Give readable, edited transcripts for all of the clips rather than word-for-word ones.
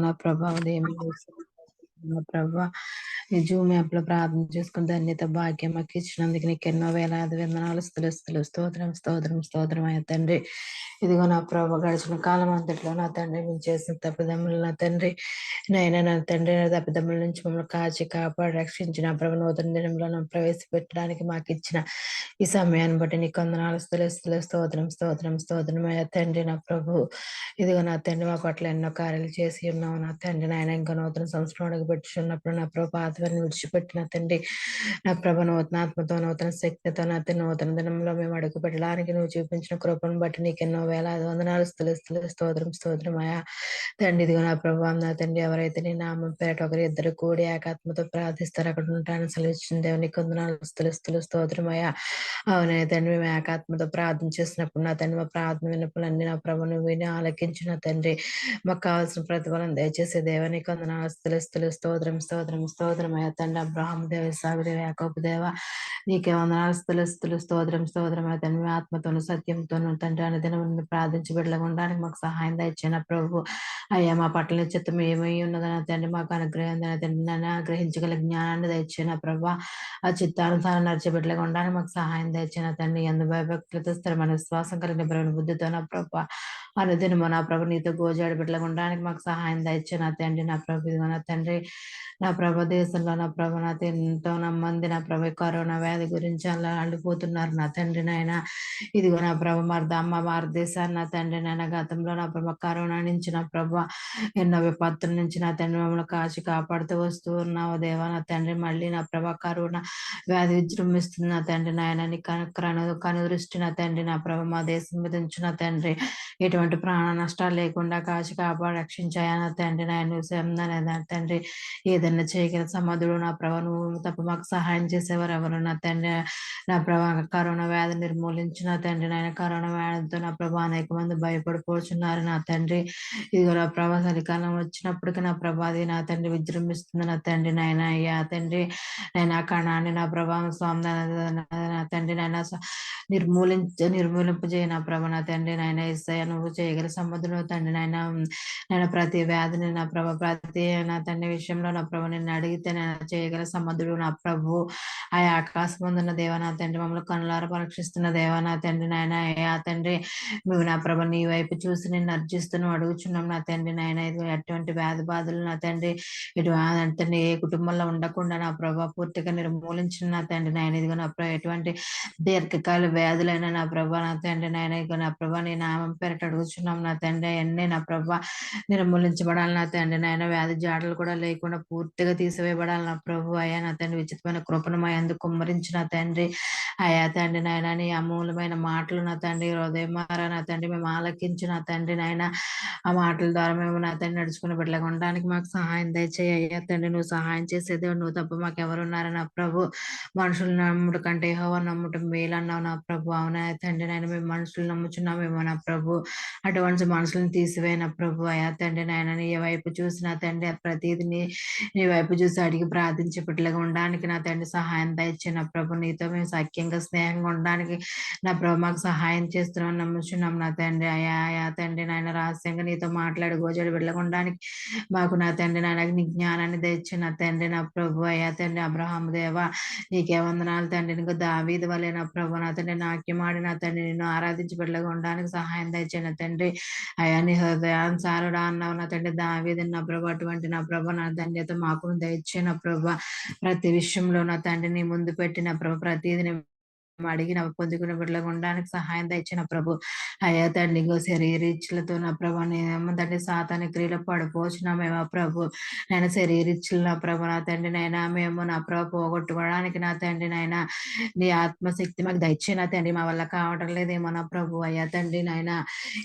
నా ప్రభా ఉదయం ప్రభా ఈ జూమ్ యాప్ లో ప్రార్థన చేసుకుని ధన్యత భాగ్యం మాకు ఇచ్చినందుకు నీకు ఎన్నో వేలాది వందనాలు స్తోత్రం అయ్యా తండ్రి. ఇదిగో నా ప్రభా గడిచిన కాలం అంతట్లో నా తండ్రి మేము చేసిన తప్పిదమ్ములు నా తండ్రి నా తండ్రి నా తప్పిదమ్ముల నుంచి మమ్మల్ని కాచి కాపాడి రక్షించిన ప్రభు నూతన దినంలో ప్రవేశపెట్టడానికి మాకు ఇచ్చిన ఈ సమయాన్ని బట్టి నీకు వందనాలు స్తోత్రం అయ్యా తండ్రి. నా ప్రభు ఇదిగో నా తండ్రి మా పట్ల ఎన్నో కార్యాలు చేసి ఉన్నావు నా తండ్రి. నాయన ఇంకా నూతన సంవత్సరం అడుగు పెట్టుచున్నప్పుడు నా ప్రభు పాతవన్నీ విడిచిపెట్టిన తండ్రి. నా ప్రభు నూతన ఆత్మతో నూతన శక్తితో నా తండ్రి నూతన దినంలో మేము అడుగు పెట్టడానికి నువ్వు చూపించిన కృపను బట్టి నీకు ఎన్నో వేలాది వందనాలు స్తోత్రం అయ్యా తండ్రి. ఇదిగో నా ప్రభు నా తండ్రి ఎవరైతే నీ నామం పేట ఒకరి ఇద్దరు కూడి ఏకాత్మతో ప్రార్థిస్తారు అక్కడ ఉంటాను సెలవిచ్చిన దేవునికి వందనాలు స్తోత్రం అయ్యా. అవునే తండ్రి మేము ఏకాత్మతో ప్రార్థన చేసినప్పుడు నా తండ్రి మా ప్రార్థన విన్నప్పులన్నీ నా ప్రభు నువ్వు విని ఆలకించిన తండ్రి మాకు కావాల్సిన ప్రతిఫలం దయచేసే దేవానికి వందనాలు స్తోత్రం అయ్యా తండ్రి. అబ్రహాం దేవ ఇస్సాకు దేవ యాకోబు దేవ నీకే వందనాలు స్తోత్రం అయ్యా తండ్రి. మీ ఆత్మతోను సత్యంతోను తండ్రి అనుదినం ప్రార్థించి బిడ్డలగుండడానికి మాకు సహాయం దయచిన ప్రభు అయ్యా. మా పట్ల చిత్తం ఏమై ఉన్నదని తండ్రి మాకు అనుగ్రహం తండ్రి నన్ను ఆగ్రహించగల జ్ఞానాన్ని దయచిన ప్రభా ఆ చిత్తానుసారం నడిచిబిడ్డలుగా ఉండడానికి మాకు సహాయం దయచిన తండ్రి. ఎందు భయభక్తులతో స్థిరమైన విశ్వాసం కలిగిన బ్రహ్మ బుద్ధితో నా ప్రభా అనుదినము నా ప్రభు నీతో గోజాడి బిడ్డలుగా ఉండడానికి మాకు సహాయం దయచిన తండ్రి. నా ప్రభు ఇదిగో నా తండ్రి నా ప్రభ దేశంలో నా ప్రభ నా ఎంతో మంది నా ప్రభు కరోనా వ్యాధి గురించి అలా అల్లిపోతున్నారు నా తండ్రి. నాయన ఇదిగో నా ప్రభ అమ్మ భారతదేశాన్ని నా తండ్రి నాయన గతంలో నా ప్రభ కరోనా నుంచి నా ప్రభ ఎన్నో విపత్తుల నుంచి నా తండ్రి మమ్మల్ని కాచి కాపాడుతూ వస్తూ ఉన్నావు దేవా నా తండ్రి. మళ్ళీ నా ప్రభ కరోనా వ్యాధి విజృంభిస్తుంది నా తండ్రి. నాయన కనుదృష్టి నా తండ్రి నా ప్రభ మా దేశం మీద ఉంచు నా తండ్రి. ఎటువంటి ప్రాణ నష్టాలు లేకుండా కాచి కాపాడు రక్షించాయా నా తండ్రి. నాయన తండ్రి ఏదన్నా చేయగల సమర్థుడు నా ప్రభ నువ్వు తప్ప మాకు సహాయం చేసేవారు ఎవరు నా తండ్రి. నా ప్రభ కరోనా వ్యాధి నిర్మూలించిన తండ్రి. నాయన కరోనా వ్యాధితో నా ప్రభ అనేక మంది భయపడిపోతున్నారు నా తండ్రి. ఇదిగో నా ప్రభ చలికాలం వచ్చినప్పటికీ నా ప్రభ అది నా తండ్రి విజృంభిస్తుంది నా తండ్రి. నాయన అయ్యా తండ్రి నేను ఆ కణాన్ని నా ప్రభావం స్వామి నా తండ్రి నాయన నిర్మూలింపజేయ నా ప్రభ నా తండ్రి. నాయన ఇస్తాయ నువ్వు చేయగల సముద్రం తండ్రి. నాయన ప్రతి వ్యాధిని నా ప్రభ ప్రతి నా తండ్రి విషయంలో నా ప్రభు నిన్ను అడిగితే నేను చేయగల సముద్రుడు నా ప్రభు ఆ ఆకాశం ముందున్న దేవ నా తండ్రి. మమ్మల్ని కనులార పరీక్షిస్తున్న దేవ నా తండ్రి. నాయన ఆ తండ్రి నువ్వు నా ప్రభ నీ వైపు చూసి నేను అర్జిస్తున్నావు అడుగుచున్నాం నా తండ్రి. నాయన ఇది ఎటువంటి వ్యాధి బాధలు నా తండ్రి ఇటు తండ్రి ఏ కుటుంబంలో ఉండకుండా నా ప్రభ పూర్తిగా నిర్మూలించిన నా తండ్రి. నాయన ఇదిగో నా ప్రభ ఎటువంటి దీర్ఘకాల వ్యాధులైనా నా ప్రభ నా తండ్రి. నాయన ఇక నా ప్రభ నీ నామం పేరట అడుగుచున్నాం నా తండ్రి. అన్నీ నా ప్రభ నిర్మూలించబడాలి నా తండ్రి. నాయన వ్యాధి జాడలు కూడా లేకుండా పూర్తిగా తీసివేయబడాలి నా ప్రభు అయ్యా నా తండ్రి. విచిత్రమైన కృపను మా యందు కుమ్మరించిన తండ్రి అయ్యా తండ్రి. నాయన నీ అమూలమైన మాటలు నా తండ్రి హృదయమారా నా తండ్రి మేము ఆలకించిన తండ్రి. నాయన ఆ మాటల ద్వారా మేము నా తండ్రి నడుచుకుని బిడ్డలుగా ఉండడానికి మాకు సహాయం దయచేయి అయ్యా తండ్రి. నువ్వు సహాయం చేసేది నువ్వు తప్ప మాకు ఎవరున్నారు నా ప్రభు. మనుషులు నమ్ముట కంటే యెహోవా నమ్ముట మేలు అన్నావు నా ప్రభు. అవునా తండ్రి. నాయన మేము మనుషులు నమ్ముచున్నామేమో నా ప్రభు. అటువంటి మనుషులను తీసివేయన ప్రభు అయ్యా తండ్రి. నాయన నీ వైపు చూసిన తండ్రి ప్రతిదీ నీ వైపు చూసి అడిగి ప్రార్థించి బిడ్డలుగా ఉండడానికి నా తండ్రి సహాయం దయచిన ప్రభు. నీతో మేము సఖ్యంగా స్నేహంగా ఉండడానికి నా ప్రభు మాకు సహాయం చేస్తున్నాం నమ్ముచున్నాం నా తండ్రి. అయా తండ్రి నాయన రహస్యంగా నీతో మాట్లాడి గోజడి వెళ్ళకుండానికి మాకు నా తండ్రి నాయన నీ జ్ఞానాన్ని తెచ్చి నా తండ్రి నా ప్రభు. అయ్యా తండ్రి అబ్రహాం దేవ నీకే వందనాలు తండ్రి. నీకు దావీదు వలె నా ప్రభు నా తండ్రి నాట్యమాడి నా తండ్రి నిన్ను ఆరాధించి బిడ్డలుగా ఉండడానికి సహాయం దయచిన తండ్రి. అయా నీ హృదయానుసారుడా అన్నావు నా తండ్రి దావీదు నా ప్రభు. అటువంటి నా ప్రభు నా ధన్యత మాకు దయచే నా ప్రభు. ప్రతి విషయంలో నా తండ్రి నీ ముందు పెట్టిన ప్రభు ప్రతిదీ అడిగిన పొందుకునే బిడ్డలుగా ఉండడానికి సహాయం దయచిన ప్రభు. అయ్యా తండ్రి శరీరీచ్చులతో నా ప్రభు నేను తండ్రి సాతాని క్రియలు పడిపోచున్నామేమో ప్రభు. నేను శరీరీచ్చులు నా ప్రభు నా తండ్రి నైనా మేము నా ప్రభు పోగొట్టుకోవడానికి నా తండ్రి నైనా నీ ఆత్మశక్తి మాకు దయచే నా తండ్రి. మా వల్ల కావటం లేదేమో నా ప్రభు. అయ్యా తండ్రి నాయన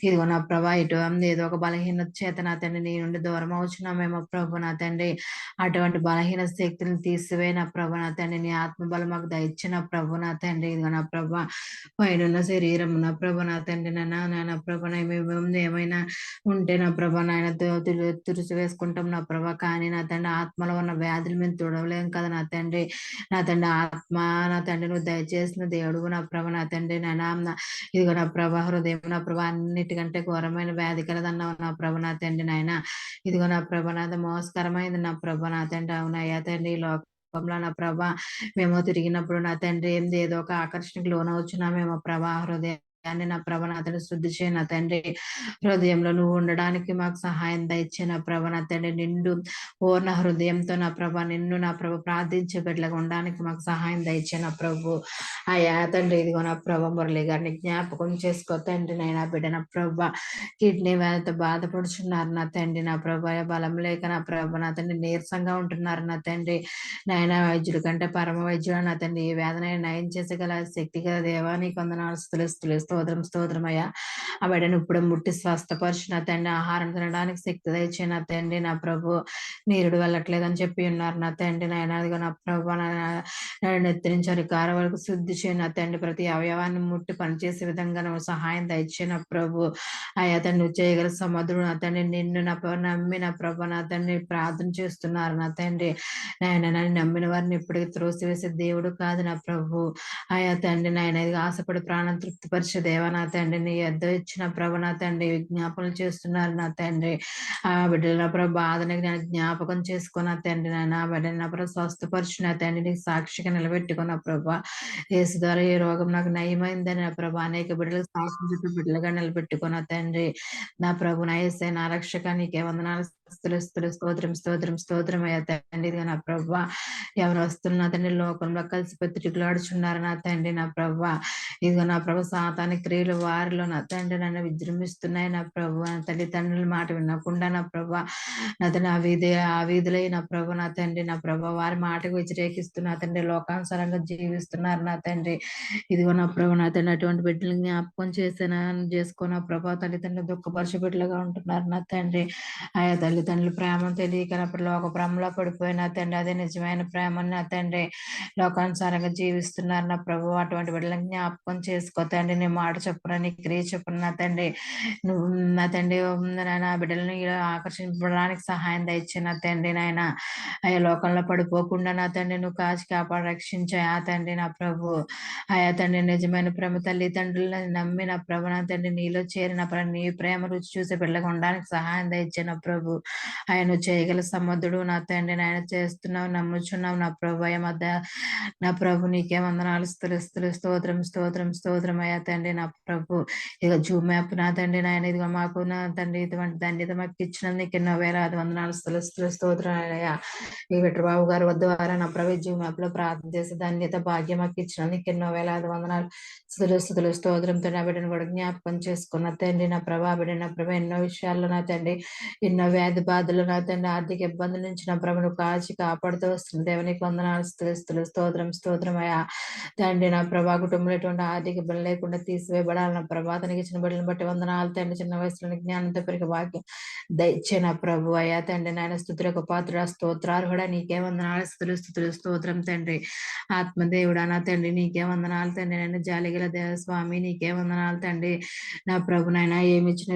ఇదిగో నా ప్రభా ఇటు ఏదో ఒక బలహీనత చేత నా తండ్రి నీ నుండి దూరం అవుచున్నామేమో ప్రభు నా తండ్రి. అటువంటి బలహీన శక్తులను తీసివే నా ప్రభు నా తండ్రి. నీ ఆత్మబలం మాకు దయచిన ప్రభు నా తండ్రి. ఇదిగో నా ప్రభా పైనున్న శరీరం నా ప్రభ నా తండ్రి నా ప్రభ ఏమైనా ఉంటే నా ప్రభ నాయన తుడిచి వేసుకుంటాం నా ప్రభ. కానీ నా తండ్రి ఆత్మలో ఉన్న వ్యాధులు మేము తుడవలేం కదా నా తండ్రి. నా తండ్రి ఆత్మ నా తండ్రి నువ్వు దయచేసిన దేవుడు నా ప్రభ నా తండ్రి ఇదిగో నా ప్రభ హృదయం నా ప్రభ అన్నిటికంటే ఘోరమైన వ్యాధి కలదన్నావు నా ప్రభ నా తండ్రి నాయన. ఇదిగో నా ప్రభ నాది మోసకరమైంది నా ప్రభ నా తండ్రి. అవునయ్యా తండ్రి ఈ లోకంలో నా ప్రభ మేము తిరిగినప్పుడు నా తండ్రి ఏంది ఏదో ఒక ఆకర్షణకు లోనవుచున్నామేమో ప్రభా. హృదయాన్ని నా ప్రభ నా తండ్రి శుద్ధి చేయ నా తండ్రి. హృదయంలో నువ్వు ఉండడానికి మాకు సహాయం దయచే నా ప్రభ నా తండ్రి. నిండు పూర్ణ హృదయంతో నా ప్రభ నిన్ను నా ప్రభ ప్రార్థించే బిడ్డలుగా ఉండడానికి మాకు సహాయం దయచే నా ప్రభు. అయ్యా తండ్రి ఇదిగో నా ప్రభ మురళి గారిని జ్ఞాపకం చేసుకో తండ్రి. నైనా బిడ్డ నా ప్రభ కిడ్నీ వ్యాధితో బాధపడుచున్నారు నా తండ్రి. నా ప్రభ బలం లేక నా ప్రభ నా తండ్రి నీరసంగా ఉంటున్నారు నా తండ్రి. నాయన వైద్యుడి కంటే పరమ వైద్యుడు నా తండ్రి. ఏ వేదన నయం చేసగల శక్తి గల దేవా నీకు వందనాలు స్తుతులు స్తోత్రమయ్యా. ఆ బిడ్డను ఇప్పుడు ముట్టి స్వస్థపరిచి నా తండ్రి. ఆహారం తినడానికి శక్తి దయచే నా తండ్రి. నా ప్రభు నీరుడు వెళ్ళట్లేదని చెప్పి ఉన్నారు నా తండ్రి. నాయన అదిగో నా ప్రభు నెత్తి నుంచి అరికార వరకు శుద్ధి చేయ నా తండ్రి. ప్రతి అవయవాన్ని ముట్టి పనిచేసే విధంగా నువ్వు సహాయం దయచే నా ప్రభు. అయ్యా తండ్రి నువ్వు చేయగల సముద్రుడు నా తండ్రి. నిన్ను నా నమ్మి నా ప్రభు నా తండ్రి ప్రార్థన చేస్తున్నారు నా తండ్రి. నాయన నన్ను నమ్మిన వారిని ఇప్పటికీ త్రోసివేసే దేవుడు కాదు నా ప్రభు. ఆయా తండ్రి నాయన ఆశపడి ప్రాణం తృప్తిపరిచే దేవా నా తండ్రి. నీ యొద్ద ఇచ్చిన ప్రభు నా తండ్రి విజ్ఞాపనలు చేస్తున్నారు నా తండ్రి. ఆ బిడ్డల నా ప్రభు బాధని జ్ఞాపకం చేసుకున్న తండ్రి. నాయన బిడ్డని నా ప్రభు స్వస్థపరిచిన తండ్రి. నీకు సాక్షిగా నిలబెట్టుకున్న ప్రభు. యేసు ద్వారా ఈ రోగం నాకు నయమైందని నా ప్రభు అనేక బిడ్డలకు సాక్షి చుట్టూ బిడ్డలుగా నిలబెట్టుకున్న తండ్రి. నా ప్రభు నా యేసే నా రక్షక నీకే వందనాలు స్తోత్రం అయ్యా తండ్రి. ఇదిగా నా ప్రభు ఎవరు వస్తున్న తండ్రి లోకంలో కలిసి పత్రికలాడుచున్నారు నా తండ్రి. నా ప్రభు ఇదిగో నా ప్రభు సాతాని క్రియలు వారిలో నా తండ్రి నన్ను విజృంభిస్తున్నాయి నా ప్రభు. తల్లిదండ్రుల మాట వినకుండా నా ప్రభు నా తండ్రి ఆ వీధులై నా ప్రభు నా తండ్రి. నా ప్రభు వారి మాటకు వ్యతిరేకిస్తున్నా తండ్రి. లోకానుసారంగా జీవిస్తున్నారు నా తండ్రి. ఇదిగో నా ప్రభు నా తండ్రి అటువంటి బిడ్డలు జ్ఞాపకం చేసుకున్న ప్రభా. తల్లిదండ్రులు దుఃఖపరిచే బిడ్డలుగా ఉంటున్నారు నా తండ్రి. ఆయా తల్లిదండ్రులు ప్రేమ తెలియకనప్పుడు లోక ప్రేమలో పడిపోయిన తండ్రి. అదే నిజమైన ప్రేమ నా తండ్రి. లోకానుసారంగా జీవిస్తున్నారు నా ప్రభు. అటువంటి బిడ్డలను జ్ఞాపకం చేసుకో తండ్రి. నీ మాట చెప్పున నీ క్రియ చెప్పున నా తండ్రి. నువ్వు నా తండ్రి నా బిడ్డలను ఆకర్షించడానికి సహాయం దయచే నా తండ్రి. నాయన అయ్యా లోకంలో పడిపోకుండా నా తండ్రి నువ్వు కాచి కాపాడు రక్షించాయి ఆ తండ్రి. నా ప్రభు ఆయా తండ్రి నిజమైన ప్రేమ తల్లిదండ్రులను నమ్మి నా ప్రభు నా తండ్రి నీలో చేరిన నీ ప్రేమ రుచి చూసే బిడ్డలకు ఉండడానికి సహాయం దయచే నా ప్రభు. ఆయన చేయగల సమర్థుడు నా తండ్రి. ఆయన చేస్తున్నావు నమ్ముచున్నావు నా ప్రభు. మధ్య నా ప్రభు నీకే వందనాలు స్తోత్రం అయ్యా తండ్రి. నా ప్రభు ఇక జూమ్ యాప్ నా తండ్రి నాయన ఇదిగో మాకు నా తండ్రి ఇటువంటి ధన్యత మాకు ఇచ్చినందుకు ఎన్నో వేలాది వందనాలు స్తోత్రం అయ్యా. ఈ విట్రబాబు గారి వద్ద ద్వారా నా ప్రభు జూమ్ యాప్ లో ప్రార్థన చేసే ధన్యత భాగ్యం మాకు ఇచ్చినందుకు ఎన్నో వేలాది వందనాలు స్తోత్రంతో నా బిడ్డను కూడా జ్ఞాపకం చేసుకున్న తండ్రి. నా ప్రభా బిడ్డ నా ప్రభ ఎన్నో విషయాల్లో నా తండ్రి ఎన్నో వ్యాధి బాధలు నా తండ్రి ఆర్థిక ఇబ్బందుల నుంచి నా ప్రభును కాచి కాపాడుతూ వస్తుంది దేవునికి వందనాలు స్తోత్రం అయ్యా తండ్రి. నా ప్రభా కుటుంబంలో ఎటువంటి ఆర్థిక ఇబ్బంది లేకుండా తీసివేయబడాలి నా ప్రభా. తనకి ఇచ్చిన బిడ్డలను బట్టి వందనాలు తండ్రి. చిన్న వయసులోని జ్ఞానంతో పెరిగే భాగ్యం దయచే నా ప్రభు. అయ్యా తండ్రి నాయన స్తుతులకు పాత్ర స్తోత్రాలు కూడా నీకే వందనాలు స్తోత్రం తండ్రి. ఆత్మదేవుడా నా తండ్రి నీకే వందనాలు తండ్రి. నేను జాలిగల దేవస్వామి నీకే వందనాలు తండ్రి. నా ప్రభు నాయన ఏమి ఇచ్చిన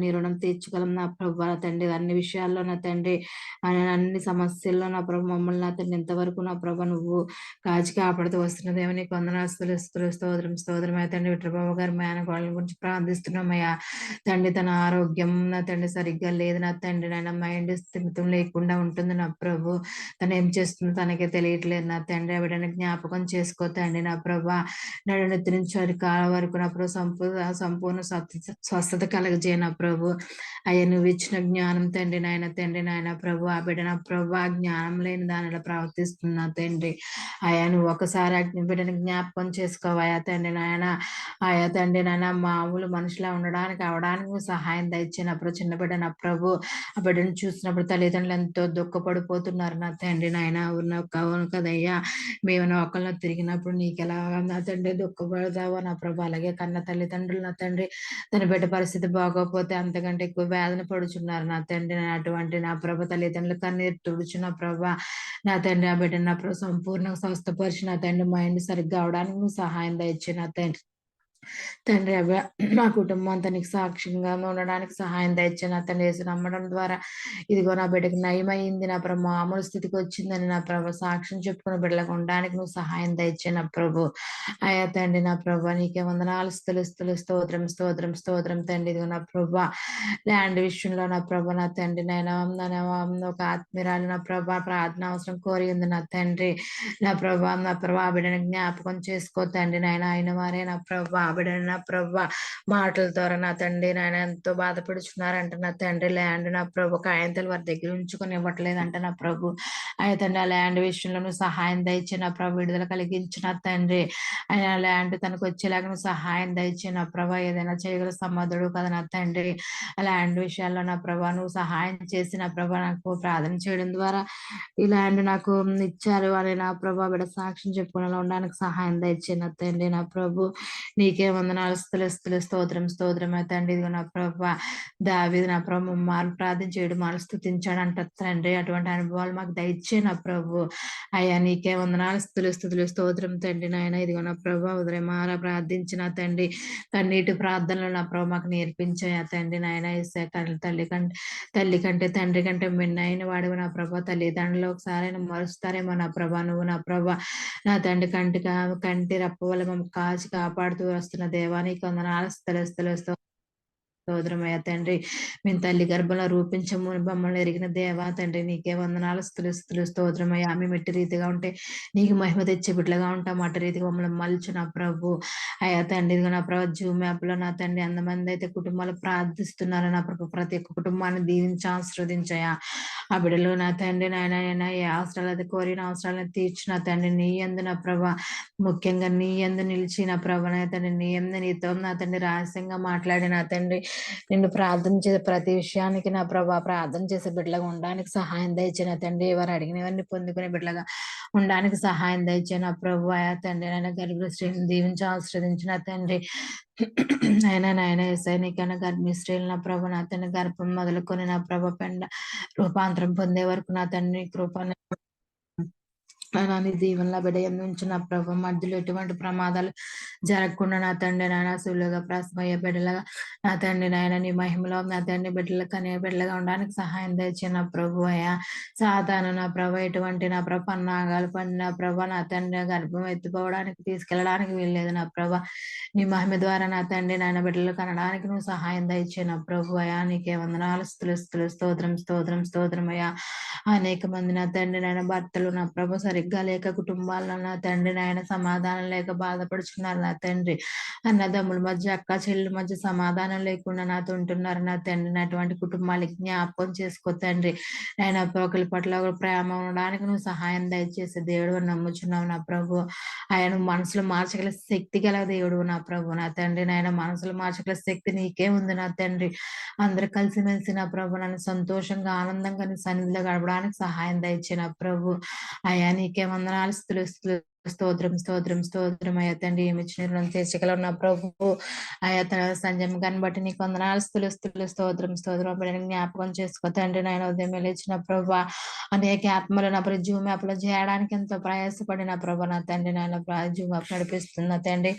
నీ రుణం తీర్చగలం నా ప్రభు తండ్రి. అన్ని విషయాల్లో నా తండ్రి అన్ని సమస్యల్లో నా ప్రభు మమ్మల్ని నా తండ్రి ఇంతవరకు నా ప్రభు నువ్వు కాచి కాపాడుతూ వస్తున్న దేవుని వందనాలు స్తోత్రం అయ్యా తండ్రి. విట్రబాబు గారి మేనకోళ్ళ గురించి ప్రార్థిస్తున్నామయ్యా తండ్రి. తన ఆరోగ్యం నా తండ్రి సరిగ్గా లేదు నా తండ్రి. నాయన మైండ్ స్థిమితం లేకుండా ఉంటుంది నా ప్రభు. తను ఏం చేస్తుందో తనకే తెలియట్లేదు నా తండ్రి. ఎవడైనా జ్ఞాపకం చేసుకో తండ్రి. నా ప్రభు నడు నెత్తి నుంచి కాల వరకు నా ప్రభు సంపూర్ణ స్వస్థత కలగజేయ నా ప్రభు. అయ్యా నువ్వు ఇచ్చిన జ్ఞానం తండ్రి నాయన ప్రభు. ఆ బిడ్డ నా ప్రభు ఆ జ్ఞానం లేని దానిలో ప్రవర్తిస్తున్నా తండ్రి. అయ్యా నువ్వు ఒకసారి బిడ్డని జ్ఞాపకం చేసుకోవయా తండ్రి నాయన. ఆయా తండ్రి నాయన మామూలు మనుషులా ఉండడానికి అవడానికి సహాయం దయచినప్పుడు చిన్న బిడ్డ నా ప్రభు. ఆ బిడ్డను చూసినప్పుడు తల్లిదండ్రులు ఎంతో దుఃఖపడిపోతున్నారు నా తండ్రి నాయన. అవును కదయ్యా మేము ఒకళ్ళని తిరిగినప్పుడు నీకెలా నా తండ్రి దుఃఖపడతావో నా ప్రభు. అలాగే కన్న తల్లిదండ్రులు నా తండ్రి తన బిడ్డ పరిస్థితి బాగోకపోతే అంతకంటే ఎక్కువ వేదన పడుచున్నారు నా నా తండ్రి అటువంటి నా ప్రభ తల్లిదండ్రుల కన్నీరు తుడుచు నా ప్రభ నా తండ్రి ఆ బిడ్డ నా ప్రభు సంపూర్ణంగా స్వస్థపరిచి నా తండ్రి మైండ్ సరిగ్గా అవడానికి నువ్వు సహాయం దయచు నా తండ్రి తండ్రి మా కుటుంబం అంతా నీకు సాక్ష్యంగా ఉండడానికి సహాయం దయచు నా తండ్రి యేసు నమ్మడం ద్వారా ఇదిగో నా బిడ్డకి నయమైంది నా ప్రభు మామూలు స్థితికి వచ్చిందని నా ప్రభు సాక్ష్యం చెప్పుకుని బిడ్డలకు ఉండడానికి నువ్వు సహాయం దయచే నా ప్రభు అయ్యా తండ్రి నా ప్రభు నీకే వందనాలు స్థుతులు స్తోత్రం స్తోత్రం స్తోత్రం తండ్రి ఇదిగో నా ప్రభు ల్యాండ్ విషయంలో నా ప్రభు నా తండ్రి నేను ఒక ఆత్మీయురాలు నా ప్రభా ప్రార్థన అవసరం కోరి ఉంది నా తండ్రి నా ప్రభా బిడ్డని జ్ఞాపకం చేసుకో తండ్రి నాయన అయిన వారే నా ప్రభా బిడ్డని నా ప్రభా మాటల ద్వారా నా తండ్రి నాయన ఎంతో బాధపడుచున్నారంట నా తండ్రి ల్యాండ్ నా ప్రభు కాయంతలు వారి దగ్గర ఉంచుకొని ఇవ్వట్లేదంట నా ప్రభు అయితే ఆ ల్యాండ్ విషయంలో నువ్వు సహాయం దయచే నా ప్రభు విడుదల కలిగించిన తండ్రి ఆయన ల్యాండ్ తనకు వచ్చేలాగా నువ్వు సహాయం దయచే నా ప్రభా ఏదైనా చేయగల సమర్థుడు కదా నా తండ్రి ల్యాండ్ విషయాల్లో నా ప్రభా నువ్వు సహాయం చేసి నా ప్రభా నాకు ప్రార్థన చేయడం ద్వారా ఈ ల్యాండ్ నాకు ఇచ్చారు అని నా ప్రభా బిడ్డ సాక్ష్యం చెప్పుకుని ఉండడానికి సహాయం దయచే నా తండ్రి నా ప్రభు నీకే వందనాలు స్తోత్రం స్తోత్రం తండ్రి ఇదిగో నా ప్రభా దావీదు నా ప్రభు మాలు ప్రార్థన చేయడం మాలు స్తుతించాడంట తండ్రి అటువంటి అనుభవాలు మాకు దయచే నా ప్రభు అయ్యా నీకే వందనాలు స్థుతులు స్తోత్రం తండ్రి నాయన ఇదిగో నా ప్రభా ఉదయమాల ప్రార్థించిన తండ్రి కన్నీటి ప్రార్థనలు నా ప్రభు మాకు నేర్పించాయా తండ్రి నాయన ఇస్తే తల్లి కంటే తండ్రి కంటే మిన్నైన వాడు నా ప్రభా తల్లిదండ్రులు ఒకసారి మరుస్తారేమో నా ప్రభా నువ్వు నా ప్రభా నా తండ్రి కంటి రప్ప వల్ల మమ్మల్ని కాచి కాపాడుతూ వస్తున్న దేవానికి వందనాలు స్తోత్రమయ్య తండ్రి మేము తల్లి గర్భంలో రూపించము మమ్మల్ని ఎరిగిన దేవా తండ్రి నీకే వందనాలు స్తోత్రమయ్య మేము ఎట్టి రీతిగా ఉంటే నీకు మహిమ తెచ్చే బిడ్డలుగా ఉంటాం అటు రీతిగా మమ్మల్ని మలుచు నా ప్రభు అయ్యా తండ్రి నా ప్రభు జూమ్ యాప్ లో నా తండ్రి అంతమంది అయితే కుటుంబాలు ప్రార్థిస్తున్నారు నా ప్రభు ప్రతి ఒక్క కుటుంబాన్ని దీవించి ఆశీర్వదించయా ఆ బిడ్డలు నా తండ్రి నాయన ఏ అవసరాలు అయితే కోరిన అవసరాలను తీర్చిన తండ్రి నీ యందు నా ప్రభ ముఖ్యంగా నీ యందు నిలిచి నా ప్రభ నా తండ్రి నీ యందు నీతో నా తండ్రి రహస్యంగా మాట్లాడి నా తండ్రి నిన్ను ప్రార్థన చేసే ప్రతి విషయానికి నా ప్రభా ప్రార్థన చేసే బిడ్డలుగా ఉండడానికి సహాయం దయచిన తండ్రి వారు అడిగినవన్నీ పొందుకునే బిడ్డలుగా ఉండడానికి సహాయం దయచిన ప్రభు ఆయా తండ్రి నాయన గర్భశ్రీని దీవించి ఆశ్రదించిన తండ్రి నాయన సైనికైనా గర్భిణీ స్త్రీలు నా ప్రభు నా తండ్రి గర్భం మొదలుకొని నా ప్రభ పెండ రూపాంతరం పొందే వరకు నా తండ్రి కృపను నీ దీవెనలో బిడ్డ నుంచి నా ప్రభు మధ్యలో ఎటువంటి ప్రమాదాలు జరగకుండా నా తండ్రి నాయన సులువుగా ప్రసమయ్యే బిడ్డలుగా నా తండ్రి నాయన నీ మహిమలో నా తండ్రి బిడ్డలకు అనే బిడ్డలుగా ఉండడానికి సహాయం తెచ్చిన నా ప్రభు అయ్యా సాధారణ నా ప్రభు ఎటువంటి నా ప్రభ పన్నాగాలు పండిన ప్రభ నా తండ్రి గర్భం ఎత్తుకోవడానికి తీసుకెళ్ళడానికి వీల్లేదు నా ప్రభ నీ మహిమ ద్వారా నా తండ్రి నాయన బిడ్డలు కనడానికి నువ్వు సహాయం దయచే నా ప్రభు అయ్యా నీకే వందనాలు స్తోత్రం అయ్యా అనేక మంది నా తండ్రి నాయన భర్తలు నా ప్రభు సరిగ్గా లేక కుటుంబాల్లో నా తండ్రి నాయన సమాధానం లేక బాధపడుచున్నారు నా తండ్రి అన్నదమ్ముల మధ్య అక్క చెల్లెల మధ్య సమాధానం లేకుండా నాతో ఉంటున్నారు నా తండ్రి అటువంటి కుటుంబాలకి జ్ఞాపకం చేసుకో తండ్రి నాయన ఒకరి పట్ల ఒకరు ప్రేమ ఉండడానికి నువ్వు సహాయం దయచేసే దేవుడు నమ్ముచున్నావు నా ప్రభు ఆయన మనసులో మార్చగల శక్తి గల దేవుడు నా ప్రభు నా తండ్రి నాయన మనసులో మార్చగల శక్తి నీకే ఉంది నా తండ్రి అందరు కలిసిమెలిసి నా ప్రభు నన్ను సంతోషంగా ఆనందంగా నీ సన్నిధిలో గడపడానికి సహాయం దయచే నా ప్రభు అయ్యా నీకే వందనాలు స్తోత్రం అయ్యా తండ్రి ఏమి ఇచ్చిన తీర్చగలవు నా ప్రభు అయ్యా తన సంజయం గారిని బట్టి నీకు వందనాలు స్తోత్రం జ్ఞాపకం చేసుకో తండ్రి నాయన ఉదయం ఇచ్చిన ప్రభు అనేక ఆత్మలు నా ప్రభు జూమ్ యాప్ లో చేయడానికి ఎంతో ప్రయాసపడిన ప్రభు నా తండ్రి నాయన జూమ్ యాప్ నడిపిస్తున్న తండ్రి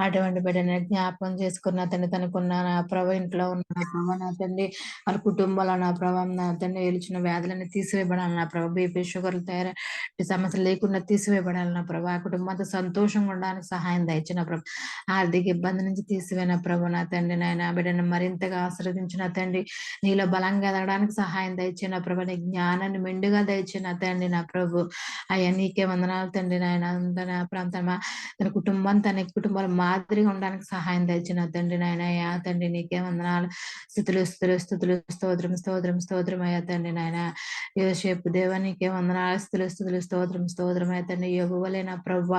అటువంటి బిడ్డని జ్ఞాపకం చేసుకున్న తండ్రి తనకున్న నా ప్రభు ఇంట్లో ఉన్న నా ప్రభు నా తండ్రి వాళ్ళ కుటుంబంలో నా ప్రభావం నా తండ్రి ఏలిచిన వ్యాధులన్నీ తీసివేయబడాలి నా ప్రభు బీపీ షుగర్లు తయారు సమస్యలు లేకుండా తీసివేయబడాలి నా ప్రభు ఆ కుటుంబంతో సంతోషంగా ఉండడానికి సహాయం దయచిన ప్రభు ఆర్థిక ఇబ్బంది నుంచి తీసివేన ప్రభు నా తండ్రి నాయన బిడ్డను మరింతగా ఆశ్రదించిన తండ్రి నీలో బలంగా ఎదగడానికి సహాయం దయచిన ప్రభు నీ జ్ఞానాన్ని మెండుగా దయచిన తండ్రి నా ప్రభు అయ్యా నీకే వందనాలు తండ్రి నాయన తన ప్రాంతమా తన కుటుంబం తన కుటుంబాల మాదిరిగా ఉండడానికి సహాయం దయచిన తండ్రి నాయన అయ్యా తండ్రి నీకే వందనాలు స్థుతులు స్తోత్రం అయ్యా తండ్రి నాయన యోసేపు దేవ నీకే వందనాలు స్తోత్రం అయ్యా తండ్రి యోగు వలె నా ప్రభు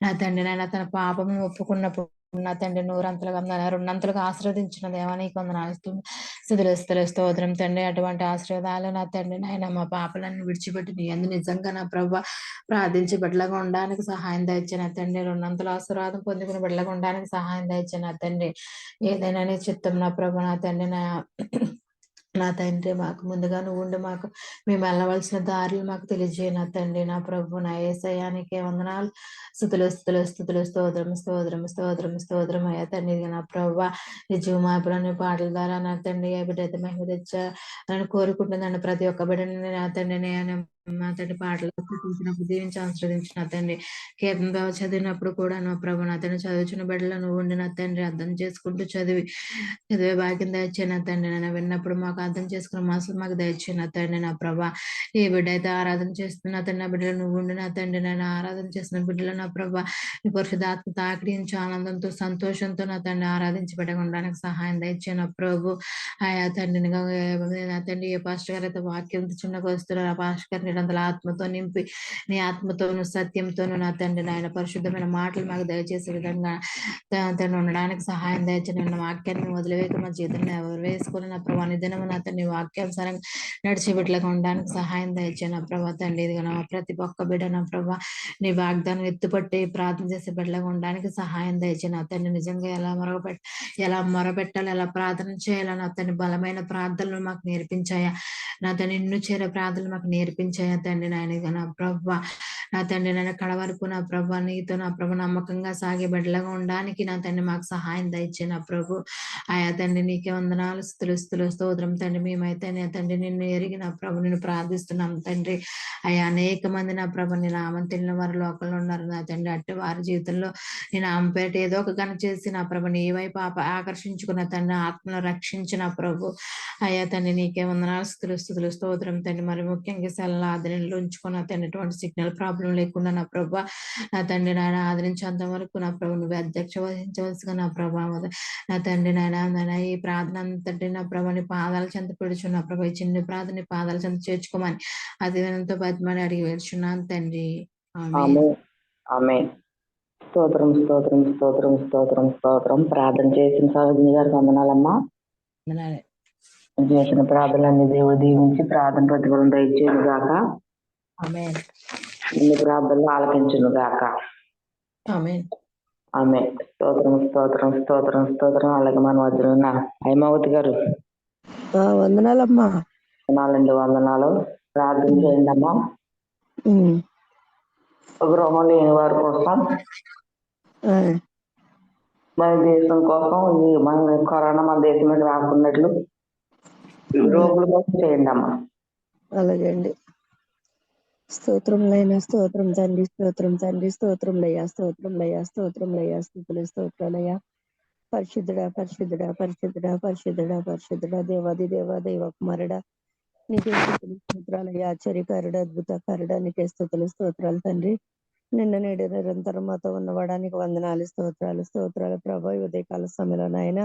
నా తండ్రి నాయన తన పాపము ఒప్పుకున్నప్పుడు నా తండ్రి నూరంతలుగా రెండంతలుగా ఆశీర్వదించిన దేవా నీకు వందనాలు స్తోత్రం తండ్రి అటువంటి ఆశీర్వాదాలు నా తండ్రి నాయన మా పాపలన్నీ విడిచిపెట్టి నీ అందు నిజంగా నా ప్రభు ప్రార్థించి బిడ్డలుగా ఉండడానికి సహాయం దయచిన తండ్రి రెండంతల ఆశీర్వాదం పొందుకుని బిడ్డలుగా ఉండడానికి సహాయం దయచిన తండ్రి ఏదైనా నీ చిత్తం నా ప్రభు నా తండ్రి నా నా తండ్రి మాకు ముందుగా నువ్వుండి మేము వెళ్ళవలసిన దారులు మాకు తెలియజేయ నా తండ్రి. నా ప్రభు నా యేసయ్యానికే వందనాలు. స్తుతులు స్తుతులు స్తుతులు స్తోత్రం స్తోత్రం స్తోత్రం స్తోత్రం అయ్యా తండ్రి. నా ప్రభు నిజమాపులని పాటల ద్వారా నా తండ్రి ఏ బిడ్డ అయితే మహిమ తెచ్చా అని కోరుకుంటుందండి. ప్రతి ఒక్క బిడ్డని నా తండ్రి నేను నా తండ్రి పాటలు చూసినప్పుడు దీవించి ఆశీర్వదించిన తండ్రి. కీర్తన చదివినప్పుడు కూడా నా ప్రభు నా తండ్రి చదువుచున్న బిడ్డలో నువ్వు ఉండి నా తండ్రి అర్థం చేసుకుంటూ చదివే భాగ్యం దయచే నా తండ్రి. నేను విన్నప్పుడు మాకు అర్థం చేసుకున్న మనసు మాకు దయచే నా తండ్రి. నా ప్రభా ఏ బిడ్డ అయితే ఆరాధన చేస్తున్న తండ్రి నా బిడ్డలు నువ్వు ఉండి నా తండ్రి. నేను ఆరాధన చేసిన బిడ్డలు నా ప్రభా నీ పరిశుద్ధాత్మ తాకిడించి ఆనందంతో సంతోషంతో నా తండ్రి ఆరాధించి ఉండడానికి సహాయం దయచే నా ప్రభు. ఆయా తండ్రిని నా తండ్రి ఏ పాస్టర్ గారు అయితే వాక్యం చిన్నగా వస్తున్నారు ఆ పాస్టర్ గారిని నిరంతర ఆత్మతో నింపి నీ ఆత్మతోను సత్యంతోను నా తండ్రి నాయన పరిశుద్ధమైన మాటలు మాకు దయచేసే విధంగా తండ్రి ఉండడానికి సహాయం దయచే నిన్న వాక్యాన్ని వదిలివేక మా జీవితంలో ఎవరు వేసుకుని నా ప్రభా నిదినము నా తండ్రి వాక్యానుసారంగా నడిచి బిడ్డలకు ఉండడానికి సహాయం దయచే నా ప్రభా తండ్రి. ఇదిగా నా ప్రతి ఒక్క బిడ్డ నా ప్రభా నీ వాగ్దానం ఎత్తుపట్టి ప్రార్థన చేసే బిడ్డలకు ఉండడానికి సహాయం దయచే నా తండ్రి. నిజంగా ఎలా మొరపెట్టాలి ఎలా ప్రార్థన చేయాలి నా తండ్రి బలమైన ప్రార్థనలు మాకు నేర్పించాయా నా తండ్రి నిన్ను చేరే ప్రార్థనలు మాకు నేర్పించాయా తండ్రి నాయన నా ప్రభా నా తండ్రి నన్ను కడవరకు నా ప్రభా నీతో నా ప్రభు నమ్మకంగా సాగే బిడ్డలుగా ఉండడానికి నా తండ్రి మాకు సహాయం దయచే నా ప్రభు. ఆయా తండ్రి నీకే వందనాలు స్తుతులు స్తోత్రం తండ్రి. మేమైతే నా తండ్రి నిన్ను ఎరిగి నా ప్రభు నిన్ను ప్రార్థిస్తున్నాం తండ్రి. అయ్యా అనేక మంది నా ప్రభు నీ నామం తెలియని వారు లోకంలో ఉన్నారు నా తండ్రి. అట్టి వారి జీవితంలో నేను ఆమెపేట ఏదో ఒక గన చేసి నా ప్రభు నీ వైపు ఆకర్షించుకున్న తండ్రి ఆత్మను రక్షించిన ప్రభు. అయ్యా తండ్రి నీకే వందనాలు స్తుతులు స్తోత్రం తండ్రి. మరి ముఖ్యంగా సెల్ల ఆదరణలో ఉంచుకున్న తండ్రి ఎటువంటి సిగ్నల్ ప్రాబ్లం లేకుండా నా ప్రభు నా తండ్రి నాయన ఆదరించేంత వరకు నా ప్రభు నువ్వు అధ్యక్ష వహించవలసిగా నా ప్రభావ నా తండ్రి నాయన ఈ ప్రార్థన అంతటి నా ప్రభు పాదాల చెంత పెడుచు నా ప్రభు ఈ చిన్న ప్రార్థన పాదాల చెంత చేర్చుకోమని అది వినంతో బతిమని అడిగి వేడుచున్నాను తండ్రి. స్తోత్రం స్తోత్రం స్తోత్రం స్తోత్రం స్తోత్రం. ప్రార్థన చేసిన సరోజిని గారికి వందనాలమ్మా. చేసిన ప్రార్థనలన్నీ దేవుడు దీవించి ప్రార్థన ప్రతిఫలం దయచేయను గాక. అన్ని ప్రార్థనలు ఆలకించును గాక. ఆమె స్తోత్రం స్తోత్రం స్తోత్రం స్తోత్రం. అలాగే మన మధ్యలో ఉన్న హైమావతి గారు వందనాలమ్మా. వందనాలు. ప్రార్థన చేయండి అమ్మా. గృహం లేని వారి కోసం మన దేశం కోసం మన కరోనా మన దేశంలోకి రాకున్నట్లు రోగుల కోసం చేయండి అమ్మా. అలాగే అండి. స్తోత్రంలైనా స్తోత్రం తండ్రి స్తోత్రం తండ్రి స్తోత్రంలయ్యా స్తోత్రంలయ్యా స్తోత్రంలయ్యా స్తోత్రాలయ్యా. పరిశుద్ధుడా పరిశుద్ధుడా పరిశుద్ధుడా పరిశుద్ధుడా పరిశుద్ధుడా దేవాది దేవ దైవ కుమారుడా నీకే స్తుతులు స్తోత్రాలయ్యా. ఆశ్చర్యకారుడు అద్భుతకారుడా నీకే స్తుతులు స్తోత్రాలు తండ్రి. నిన్న నేడు నిరంతరం మాతో ఉన్నవాడానికి వందనాలు స్తోత్రాలు ప్రభా. ఉదయకాల సమయంలో నాయన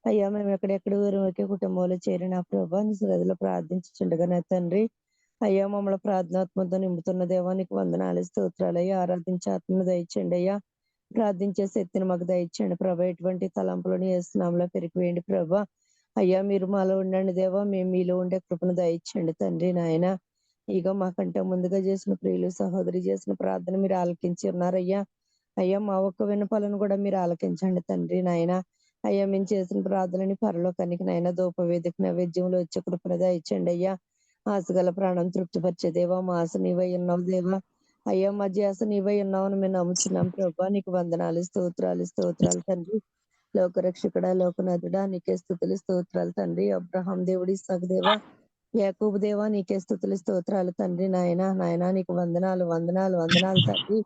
అయ్యా మేము ఎక్కడెక్కడ ఒకే కుటుంబంలో చేరిన ప్రభా నీ గదిలో ప్రార్థించుండగా నా తండ్రి అయ్యా మమ్మల్ని ప్రార్థనాత్మతో నింపుతున్న దేవానికి వందనాలు స్తోత్రాలయ్యా. ఆరాధించే ఆత్మను దయచండి అయ్యా. ప్రార్థించే శక్తిని మాకు దయచండి ప్రభా. ఎటువంటి తలంపులను వేస్తున్నాంలో పెరిగివేయండి ప్రభా. అయ్యా మీరు మాలో ఉండండి దేవా, మేము మీలో ఉండే కృపను దయచండి తండ్రి నాయన. ఇక మాకంటే ముందుగా చేసిన ప్రియులు సహోదరి చేసిన ప్రార్థన మీరు ఆలకించి ఉన్నారయ్యా. అయ్యా మా ఒక్క విన్నపాలను కూడా మీరు ఆలకించండి తండ్రి నాయన. అయ్యా మేము చేసిన ప్రార్థనని పరలోకానికి నాయన ధూపవేదిక నైవేద్యంలో వచ్చే కృపను దయచండి అయ్యా. ఆశగల ప్రాణం తృప్తిపరిచే దేవా మా ఆశ నీవై ఉన్నావు దేవా. అయ్యా మా ధ్యాస నీవై ఉన్నావని మేము నమ్ముచున్నాం ప్రభా. నీకు వందనాలు స్తోత్రాలు తండ్రి. లోకరక్షకుడా లోకనాథుడా నీకే స్తుతులు స్తోత్రాలు తండ్రి. అబ్రహాం దేవుడి ఇస్సాకు దేవా యాకోబు దేవా నీకే స్తుతులు స్తోత్రాలు తండ్రి నాయన నీకు వందనాలు తండ్రి.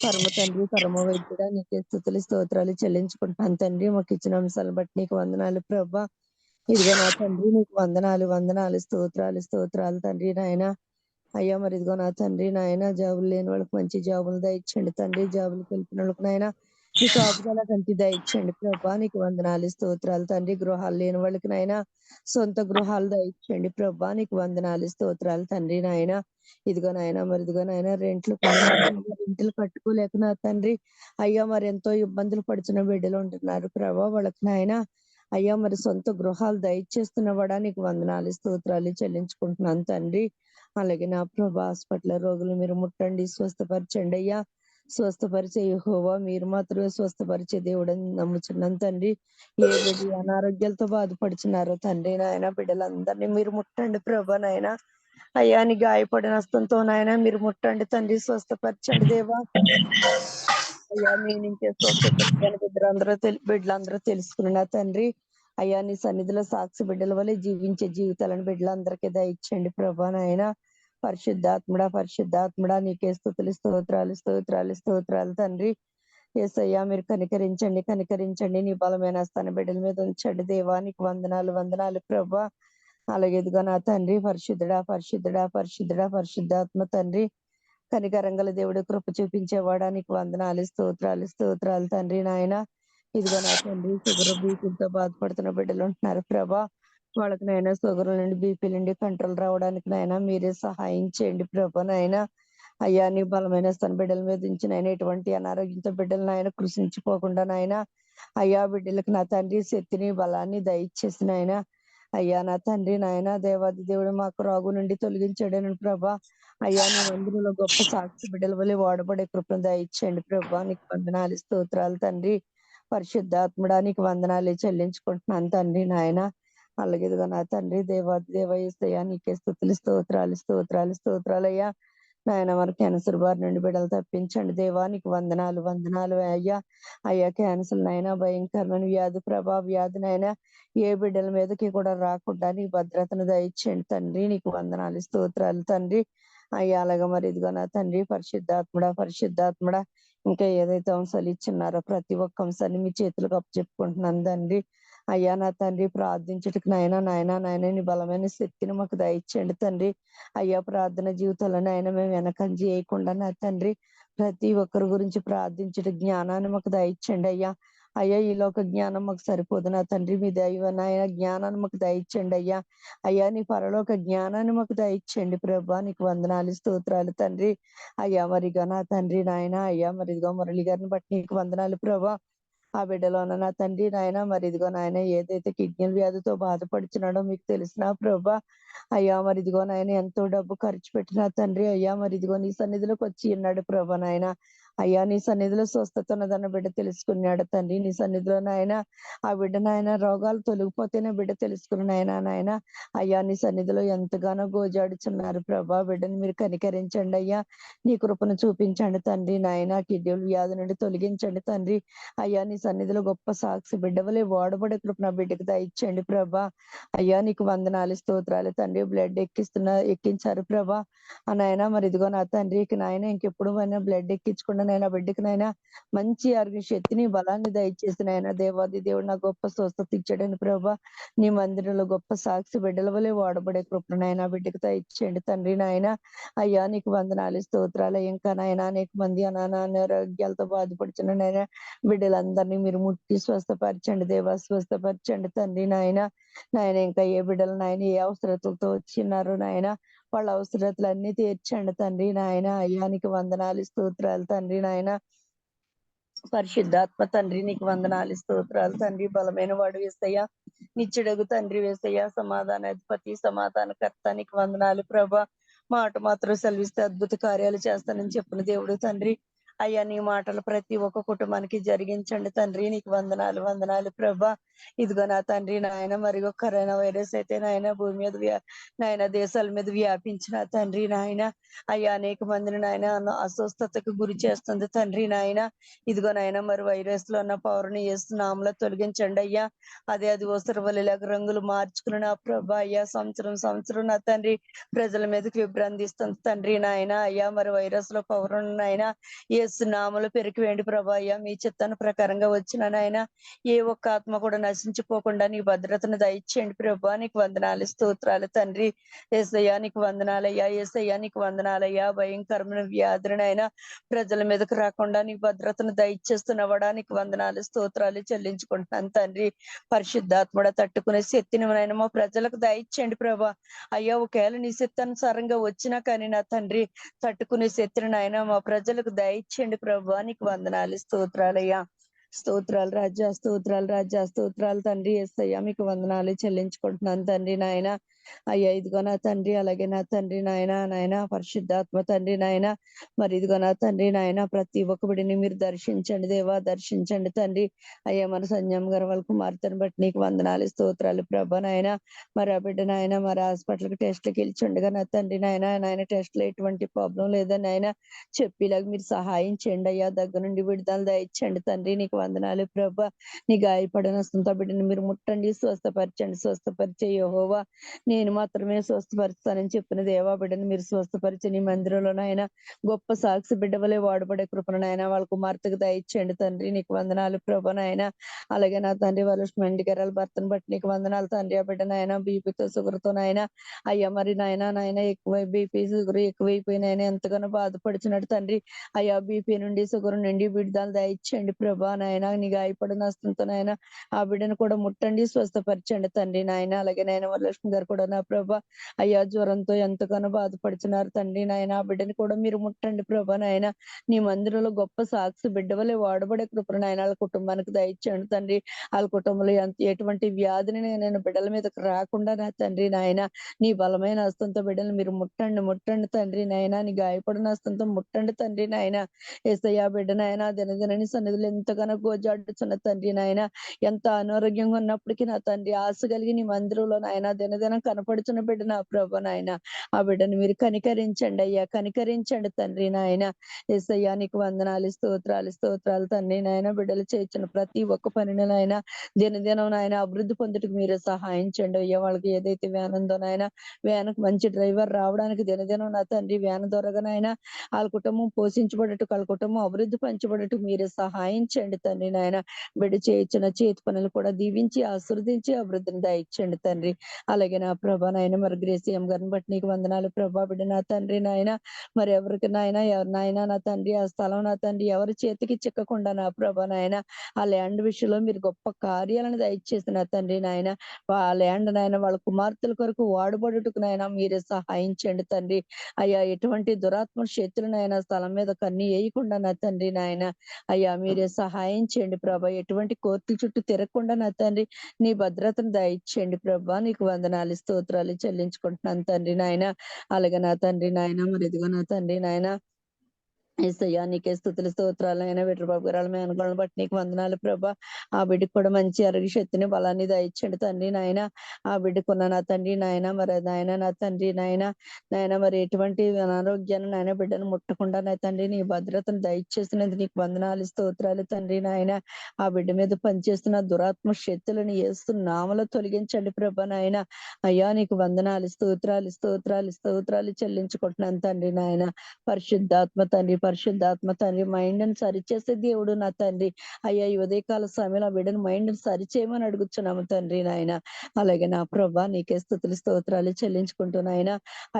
పరమ తండ్రి పరమ వైద్యుడా నీకే స్తుతులు స్తోత్రాలు చెల్లించుకుంటాను తండ్రి. మాకు ఇచ్చిన అంశాలను బట్టి నీకు వందనాలు ప్రభా. ఇదిగో నా తండ్రి నీకు వందనాలు స్తోత్రాలు తండ్రి నాయన. అయ్యా మరి ఇదిగో నా తండ్రి నాయన జాబులు లేని వాళ్ళకి మంచి జాబులు దయచండి తండ్రి. జాబులు కలిపిన వాళ్ళకి నాయన నీ కాపుదల కంటి దయచండి ప్రభా. నీకు వందనాలు స్తోత్రాలు తండ్రి. గృహాలు లేని వాళ్ళకి నాయన సొంత గృహాలు దయచండి ప్రభా. నీకు వందనాలు స్తోత్రాలు తండ్రి నాయన. ఇదిగో నాయన రెంట్లు కట్టుకోలేక నా తండ్రి అయ్యా మరి ఎంతో ఇబ్బందులు పడుతున్న బిడ్డలు ఉంటున్నారు ప్రభా. వాళ్ళకి నాయన అయ్యా మరి సొంత గృహాలు దయచేస్తున్నవాడా నీకు వందనాలు స్తోత్రాలు చెల్లించుకుంటున్నాను తండ్రి. అలాగే నా ప్రభా హాస్పిటల్ రోగులు మీరు ముట్టండి స్వస్థపరచండి అయ్యా. స్వస్థపరిచే యెహోవా మీరు మాత్రమే స్వస్థపరిచే దేవుడని నమ్ముచున్నాను తండ్రి. ఏ బిడ్డ అనారోగ్యాలతో బాధపడుచున్నారో తండ్రి నాయన బిడ్డలందరినీ మీరు ముట్టండి ప్రభా నాయన. అయ్యా నీ గాయపడిన హస్తంతో నాయన మీరు ముట్టండి తండ్రి, స్వస్థపరచండి దేవా. అయ్యా మీ నుంచే స్వస్థత బిడ్డలందరూ తెలుసుకున్నా తండ్రి. అయ్యా నీ సన్నిధిలో సాక్షి బిడ్డల వల్ల జీవించే జీవితాలను బిడ్డలందరికీ దయచేయండి ప్రభా నాయన. పరిశుద్ధాత్ముడా పరిశుద్ధాత్ముడా నీకే స్తుతులు స్తోత్రాలు స్తోత్రాలు స్తోత్రాలు తండ్రి. యేసయ్యా మీరు కనికరించండి కనికరించండి, నీ బలమైన హస్తాన్ని బిడ్డల మీద ఉంచండి దేవా. నీకు వందనాలు వందనాలు ప్రభా. అలాగే ఇదిగో నా తండ్రి పరిశుద్ధుడా పరిశుద్ధుడా పరిశుద్ధుడా పరిశుద్ధాత్మ తండ్రి, కనికరంగల దేవుడు, కృప చూపించేవాడా నీకు వందనాలు స్తోత్రాలు స్తోత్రాలు తండ్రి నాయన. ఇదిగో నా తండ్రి షుగర్ బీపీలతో బాధపడుతున్న బిడ్డలు ఉంటున్నారు ప్రభా. వాళ్ళకి నైనా షుగర్ నుండి బీపీ నుండి కంట్రోల్ రావడానికి నాయన మీరే సహాయం చేయండి ప్రభా నాయన. అయ్యా నీ బలమైన స్తన బిడ్డల మీద నుంచి నాయన ఎటువంటి అనారోగ్యంతో బిడ్డలు నాయన కృషించిపోకుండా నాయన అయ్యా బిడ్డలకు నా తండ్రి శక్తిని బలాన్ని దయచేసి నాయన. అయ్యా నా తండ్రి నాయన దేవాది దేవుడు మాకు రాగు నుండి తొలగించాడని ప్రభా. అయ్యా నీ మందిరంలో గొప్ప సాక్షి బిడ్డల వల్ల వాడబడే కృపను దయచేయండి ప్రభా. నీకు వందనాలు స్తోత్రాలు తండ్రి. పరిశుద్ధాత్ముడా నీకు వందనాలు చెల్లించుకుంటున్నాను తండ్రి నాయన. అలాగే ఇదిగో నా తండ్రి దేవాది దేవ యేసయ్యా నీకే స్తుతులు స్తోత్రాలు స్తోత్రాలు స్తోత్రాలయ్యా. నాయన మరి క్యాన్సర్ బారి నుండి బిడ్డలు తప్పించండి దేవా. నీకు వందనాలు వందనాలు అయ్యా. అయ్యా క్యాన్సర్ నైనా భయంకరమైన వ్యాధి ప్రభా వ్యాధి నైనా ఏ బిడ్డల మీదకి కూడా రాకుండా నీ భద్రతను దయచేయండి తండ్రి. నీకు వందనాలు స్తోత్రాలు తండ్రి. అయ్యా అలాగా మరి ఇదిగో నా తండ్రి పరిశుద్ధాత్ముడా పరిశుద్ధాత్ముడా ఇంకా ఏదైతే అంశాలు ఇచ్చిన్నారో ప్రతి ఒక్క అంశాన్ని మీ చేతులకు అప్పచెప్పుకుంటున్నాను తండ్రి. అయ్యా నా తండ్రి ప్రార్థించటకు నాయన నాయన నాయన నీ బలమైన శక్తిని మాకు దయచేయండి తండ్రి. అయ్యా ప్రార్థన జీవితంలో నాయన మేము వెనకం చేయకుండా నా తండ్రి ప్రతి ఒక్కరి గురించి ప్రార్థించట జ్ఞానాన్ని మాకు దయచేయండి అయ్యా. అయ్యా ఈ లోక జ్ఞానం మాకు సరిపోదు నా తండ్రి, మీ దైవ నాయన జ్ఞానాన్ని మాకు దయచేయండి అయ్యా. అయ్యా నీ పరలోక జ్ఞానాన్ని మాకు దయచేయండి ప్రభా. నీకు వందనాలు స్తోత్రాలు తండ్రి. అయ్యా మరిగా నా తండ్రి నాయన అయ్యా మరి ఇదిగో మురళి గారిని బట్టి నీకు వందనాలు ప్రభా. ఆ బిడ్డలోన నా తండ్రి నాయన మరి ఇదిగో నాయన ఏదైతే కిడ్నీ వ్యాధితో బాధపడుచున్నాడో మీకు తెలిసిన ప్రభా. అయ్యా మరి ఇదిగో నాయన ఎంతో డబ్బు ఖర్చు పెట్టిన తండ్రి. అయ్యా మరి ఇదిగో నీ సన్నిధిలోకి వచ్చి ఉన్నాడు ప్రభా నాయన. అయ్యా నీ సన్నిధిలో స్వస్థత ఉన్నదన్న బిడ్డ తెలుసుకున్నాడు తండ్రి. నీ సన్నిధిలో నాయన ఆ బిడ్డ నాయన రోగాలు తొలగిపోతేనే బిడ్డ తెలుసుకుని నాయన అయ్యా నీ సన్నిధిలో ఎంతగానో గోజాడుచున్నారు ప్రభా. బిడ్డని మీరు కనికరించండి అయ్యా. నీ కృపను చూపించండి తండ్రి నాయన. కిడ్నీ వ్యాధి నుండి తొలగించండి తండ్రి. అయ్యా నీ సన్నిధిలో గొప్ప సాక్షి బిడ్డవలే వాడబడే కృప నా బిడ్డకు దయచేయండి ప్రభా. అయ్యా నీకు వందనాలు స్తోత్రాలు తండ్రి. బ్లడ్ ఎక్కించారు ప్రభా. ఆ నాయన మరి ఇదిగో నా తండ్రికి నాయన ఇంకెప్పుడు బ్లడ్ ఎక్కించకుండా నాయన బిడ్డకి నాయన మంచి ఆరోగ్య శక్తిని బలాన్ని దయచేసి నాయన దేవాది దేవుడు నా గొప్ప స్వస్థత ఇచ్చాడని ప్రభా. నీ మందిరంలో గొప్ప సాక్షి బిడ్డల వలె వాడబడే కృపను నాయన బిడ్డకు దయచేయండి తండ్రి నాయన. అయ్యా నీకు వందనాలు స్తోత్రాలు. ఇంకా నాయన అనేక మంది అనారోగ్యాలతో బాధపడుతున్న నాయన బిడ్డలందరినీ మీరు ముట్టి స్వస్థపరచండి దేవా, స్వస్థపరచండి తండ్రి నాయన. నాయన ఇంకా ఏ బిడ్డలు నాయన ఏ అవసరతలతో వచ్చినారో నాయన వాళ్ళ అవసరతలన్నీ తీర్చండి తండ్రి నాయన. అయ్యానికి వందనాలు స్తోత్రాలు తండ్రి నాయన. పరిశుద్ధాత్మ తండ్రి నీకు వందనాలు స్తోత్రాలు తండ్రి. బలమైన వాడు వేసయ్యా, నిత్యుడగు తండ్రి వేసయ్యా, సమాధానాధిపతి సమాధానకర్త నీకు వందనాలు ప్రభా. మాట మాత్రం సెలవిస్తే అద్భుత కార్యాలు చేస్తానని చెప్పిన దేవుడు తండ్రి. అయ్యా నీ మాటలు ప్రతి ఒక్క కుటుంబానికి జరిగించండి తండ్రి. నీకు వందనాలు వందనాలు ప్రభా. ఇదిగో నా తండ్రి నాయన మరి కరోనా వైరస్ అయితే నాయన భూమి మీద నాయన దేశాల మీద వ్యాపించిన తండ్రి నాయన. అయ్యా అనేక మందిని నాయన అస్వస్థతకు గురి చేస్తుంది తండ్రి నాయన. ఇదిగో నాయన మరి వైరస్ లో ఉన్న పౌరుని నామలో తొలగించండి అయ్యా. అది వలెలాగ రంగులు మార్చుకుని నా ప్రభా అయ్యా సంవత్సరం సంవత్సరం నా తండ్రి ప్రజల మీదకి విభ్రాంతిస్తుంది తండ్రి నాయన. అయ్యా మరి వైరస్ లో పౌరుని నాయన యేసు నామములో పెరికి వేయండి ప్రభా. అయ్యా మీ చిత్తాన్ని ప్రకారంగా వచ్చిన నాయన ఏ ఒక్క ఆత్మ కూడా నశించిపోకుండా నీ భద్రతను దయచేయండి ప్రభా. నీకు వందనాలు స్తోత్రాలు తండ్రి. యేసయ్యా నీకు వందనాలయ్యా. యేసయ్యా నీకు వందనాలయ్యా. భయంకరమైన వ్యాధులనైనా ప్రజల మీదకి రాకుండా నీ భద్రతను దయచేస్తున్నవాడా నీకు వందనాలు స్తోత్రాలు చెల్లించుకుంటున్నాను తండ్రి. పరిశుద్ధాత్మడ తట్టుకునే శక్తిని నాయన మా ప్రజలకు దయచేయండి ప్రభా. అయ్యా ఒకవేళ నీ చిత్తానుసారంగా వచ్చినా కానీ నా తండ్రి తట్టుకునే శక్తిని నాయన మా ప్రజలకు దయచేయండి ప్రభా. నీకు వందనాలు స్తోత్రాలయ్యా. స్తోత్రాలు రాజా స్తోత్రాలు రాజా స్తోత్రాలు తండ్రి. యేసయ్యా మీకు వందనాలు చెల్లించుకుంటున్నాను తండ్రి నాయన. అయ్యా ఇదిగో నా తండ్రి, అలాగే నా తండ్రి నాయన పరిశుద్ధాత్మ తండ్రి నాయన, మరి ఇదిగో నా తండ్రి నాయన ప్రతి ఒక్క బిడ్డని మీరు దర్శించండి దేవా, దర్శించండి తండ్రి. అయ్యా మన సంజయ్ గారు వాళ్ళ కుమార్తెను బట్టి నీకు వందనాలు స్తోత్రాలు ప్రభా నాయన. మరి ఆ బిడ్డ నాయన మరి హాస్పిటల్కి టెస్ట్లకి వెళ్ళిచుండగా నా తండ్రి నాయన టెస్ట్లో ఎటువంటి ప్రాబ్లం లేదని ఆయన చెప్పేలాగా మీరు సహాయం చేయండి అయ్యా, దగ్గర నుండి విడుదల దయచండి తండ్రి. నీకు వందనాలు ప్రభా. నీ గాయపడిన సొంత బిడ్డని మీరు ముట్టండి, స్వస్థపరచండి. స్వస్థపరిచే యెహోవా నేను మాత్రమే స్వస్థపరుస్తానని చెప్పిన దేవా, బిడ్డని మీరు స్వస్థపరిచే నీ మందిరంలోనైనా గొప్ప సాక్షి బిడ్డ వలె వాడబడే కృపను నాయన వాళ్ళ కుమార్తెకు దయచేయండి తండ్రి. నీకు వందనాలు ప్రభా నాయన. అలాగే నా తండ్రి వాళ్ళ మెండి గారు భర్తను బట్టి నీకు వందనాలు తండ్రి. ఆ బిడ్డ నాయన బీపీతో షుగర్తో నాయన అయ్యా మరి నాయన ఎక్కువ బీపీ షుగర్ ఎక్కువైపోయినాయన ఎంతగానో బాధపడుచున్నాడు తండ్రి. అయ్యా బీపీ నుండి షుగర్ నుండి విడుదల దయచేయండి ప్రభా నాయన. నీ గాయపడిన హస్తంతో నాయన ఆ బిడ్డను కూడా ముట్టండి, స్వస్థపరచండి తండ్రి నాయన. అలాగే నాయన వరలక్ష్మి గారు కూడా నా ప్రభా అయ్యా జ్వరంతో ఎంతగానో బాధపడుచున్నారు తండ్రి నాయన. ఆ బిడ్డని కూడా మీరు ముట్టండి ప్రభా నాయన. నీ మందిరంలో గొప్ప సాక్షి బిడ్డ వలె వాడబడే కృపను నాయన వాళ్ళ కుటుంబానికి దయచేయండి తండ్రి. వాళ్ళ కుటుంబంలో ఎటువంటి వ్యాధిని నేను బిడ్డల మీదకి రాకుండా నా తండ్రి నాయన నీ బలమైన హస్తంతో బిడ్డలు మీరు ముట్టండి తండ్రి నాయన. నీ గాయపడిన హస్తంతో ముట్టండి తండ్రి నాయన. యేసయ్యా బిడ్డ నాయన దినదినని సన్నిధిలో ఎంతగానో గోజాడుచున్న తండ్రి నాయన. ఎంత అనారోగ్యంగా ఉన్నప్పటికీ నా తండ్రి ఆశ కలిగి నీ మందిరంలో నాయన దినదినం కనపడుచున్న బిడ్డ నా ప్రభ నాయన. ఆ బిడ్డను మీరు కనికరించండి అయ్యా, కనికరించండి తండ్రి నాయన. యేసయ్యా నీకు వందనాలు స్తోత్రాలు తండ్రి నాయన. బిడ్డలు చేయించిన ప్రతి ఒక్క పనిని నాయన దినదినం నాయన అభివృద్ధి పొందుటకు మీరే సహాయం చేయండి అయ్యా. వాళ్ళకి ఏదైతే వ్యాన్ ఉందో నాయన వ్యాన్కు మంచి డ్రైవర్ రావడానికి దినదినం నా తండ్రి వ్యాన్ ద్వారా నాయన వాళ్ళ కుటుంబం పోషించబడటకు, వాళ్ళ కుటుంబం అభివృద్ధి పంచబడటకు మీరే సహాయం చేయండి తండ్రి నాయన. బిడ్డ చేయించిన చేతి పనులు కూడా దీవించి ఆశీర్వదించి అభివృద్ధిని దయచేయండి తండ్రి. అలాగే నా ప్రభా నాయన మరి గ్రేసియం గారిని బట్టి నీకు వందనాలు ప్రభా. బిడ్డ నా తండ్రి నాయన మరి ఎవరికి నాయన నా తండ్రి ఆ స్థలం నా తండ్రి ఎవరి చేతికి చిక్కకుండా నా ప్రభా నాయన ఆ ల్యాండ్ విషయంలో మీరు గొప్ప కార్యాలను దయచేసిన తండ్రి నాయన. ఆ ల్యాండ్ నాయన వాళ్ళ కుమార్తెల కొరకు వాడబడుటకు నాయన మీరే సహాయం చేయండి తండ్రి. అయ్యా ఎటువంటి దురాత్మ శక్తులనైనా స్థలం మీద కన్ని వేయకుండా నా తండ్రి నాయన అయ్యా మీరే సహాయం చేయండి ప్రభా. ఎటువంటి కోర్టుల చుట్టూ తిరగకుండా నా తండ్రి నీ భద్రతను దయచేయండి ప్రభా. నీకు వందనాలు స్తోత్రాలు చెల్లించుకుంటున్నాను తండ్రి నాయన. అలాగే నా తండ్రి నాయన మరి ఇదిగో నా తండ్రి నాయన యేసయ్యా నీకే స్తుతులు స్తోత్రాలు అయినా వెట్రబాబు గారు మేనగోళ్ళని బట్టి నీకు వందనాలు ప్రభా. ఆ బిడ్డకు కూడా మంచి ఆరోగ్య శక్తిని బలాన్ని దయచండి తండ్రి నాయన. ఆ బిడ్డకున్న నా తండ్రి నాయన మరి నాయన నా తండ్రి నాయన మరి ఎటువంటి అనారోగ్యాన్ని నాయన బిడ్డను ముట్టకుండా నా తండ్రి నీ భద్రతను దయచేసినందుకు నీకు వందనాలు స్తోత్రాలు తండ్రి నాయన. ఆ బిడ్డ మీద పనిచేస్తున్న దురాత్మ శక్తులను యేసునామములో తొలగించండి ప్రభా నాయన. అయ్యా నీకు వందనాలు స్తోత్రాలు చెల్లించుకుంటున్నాను తండ్రి నాయన. పరిశుద్ధాత్మ తండ్రి మైండ్ ని సరిచేసే దేవుడు నా తండ్రి. అయ్యా ఈ ఉదయకాల సమయంలో ఆ బిడ్డను మైండ్ ని సరిచేయమని అడుగుతున్నాము తండ్రి నాయన. అలాగే నా ప్రభా నీకే స్తుతులు స్తోత్రాలు చెల్లించుకుంటున్నాయన.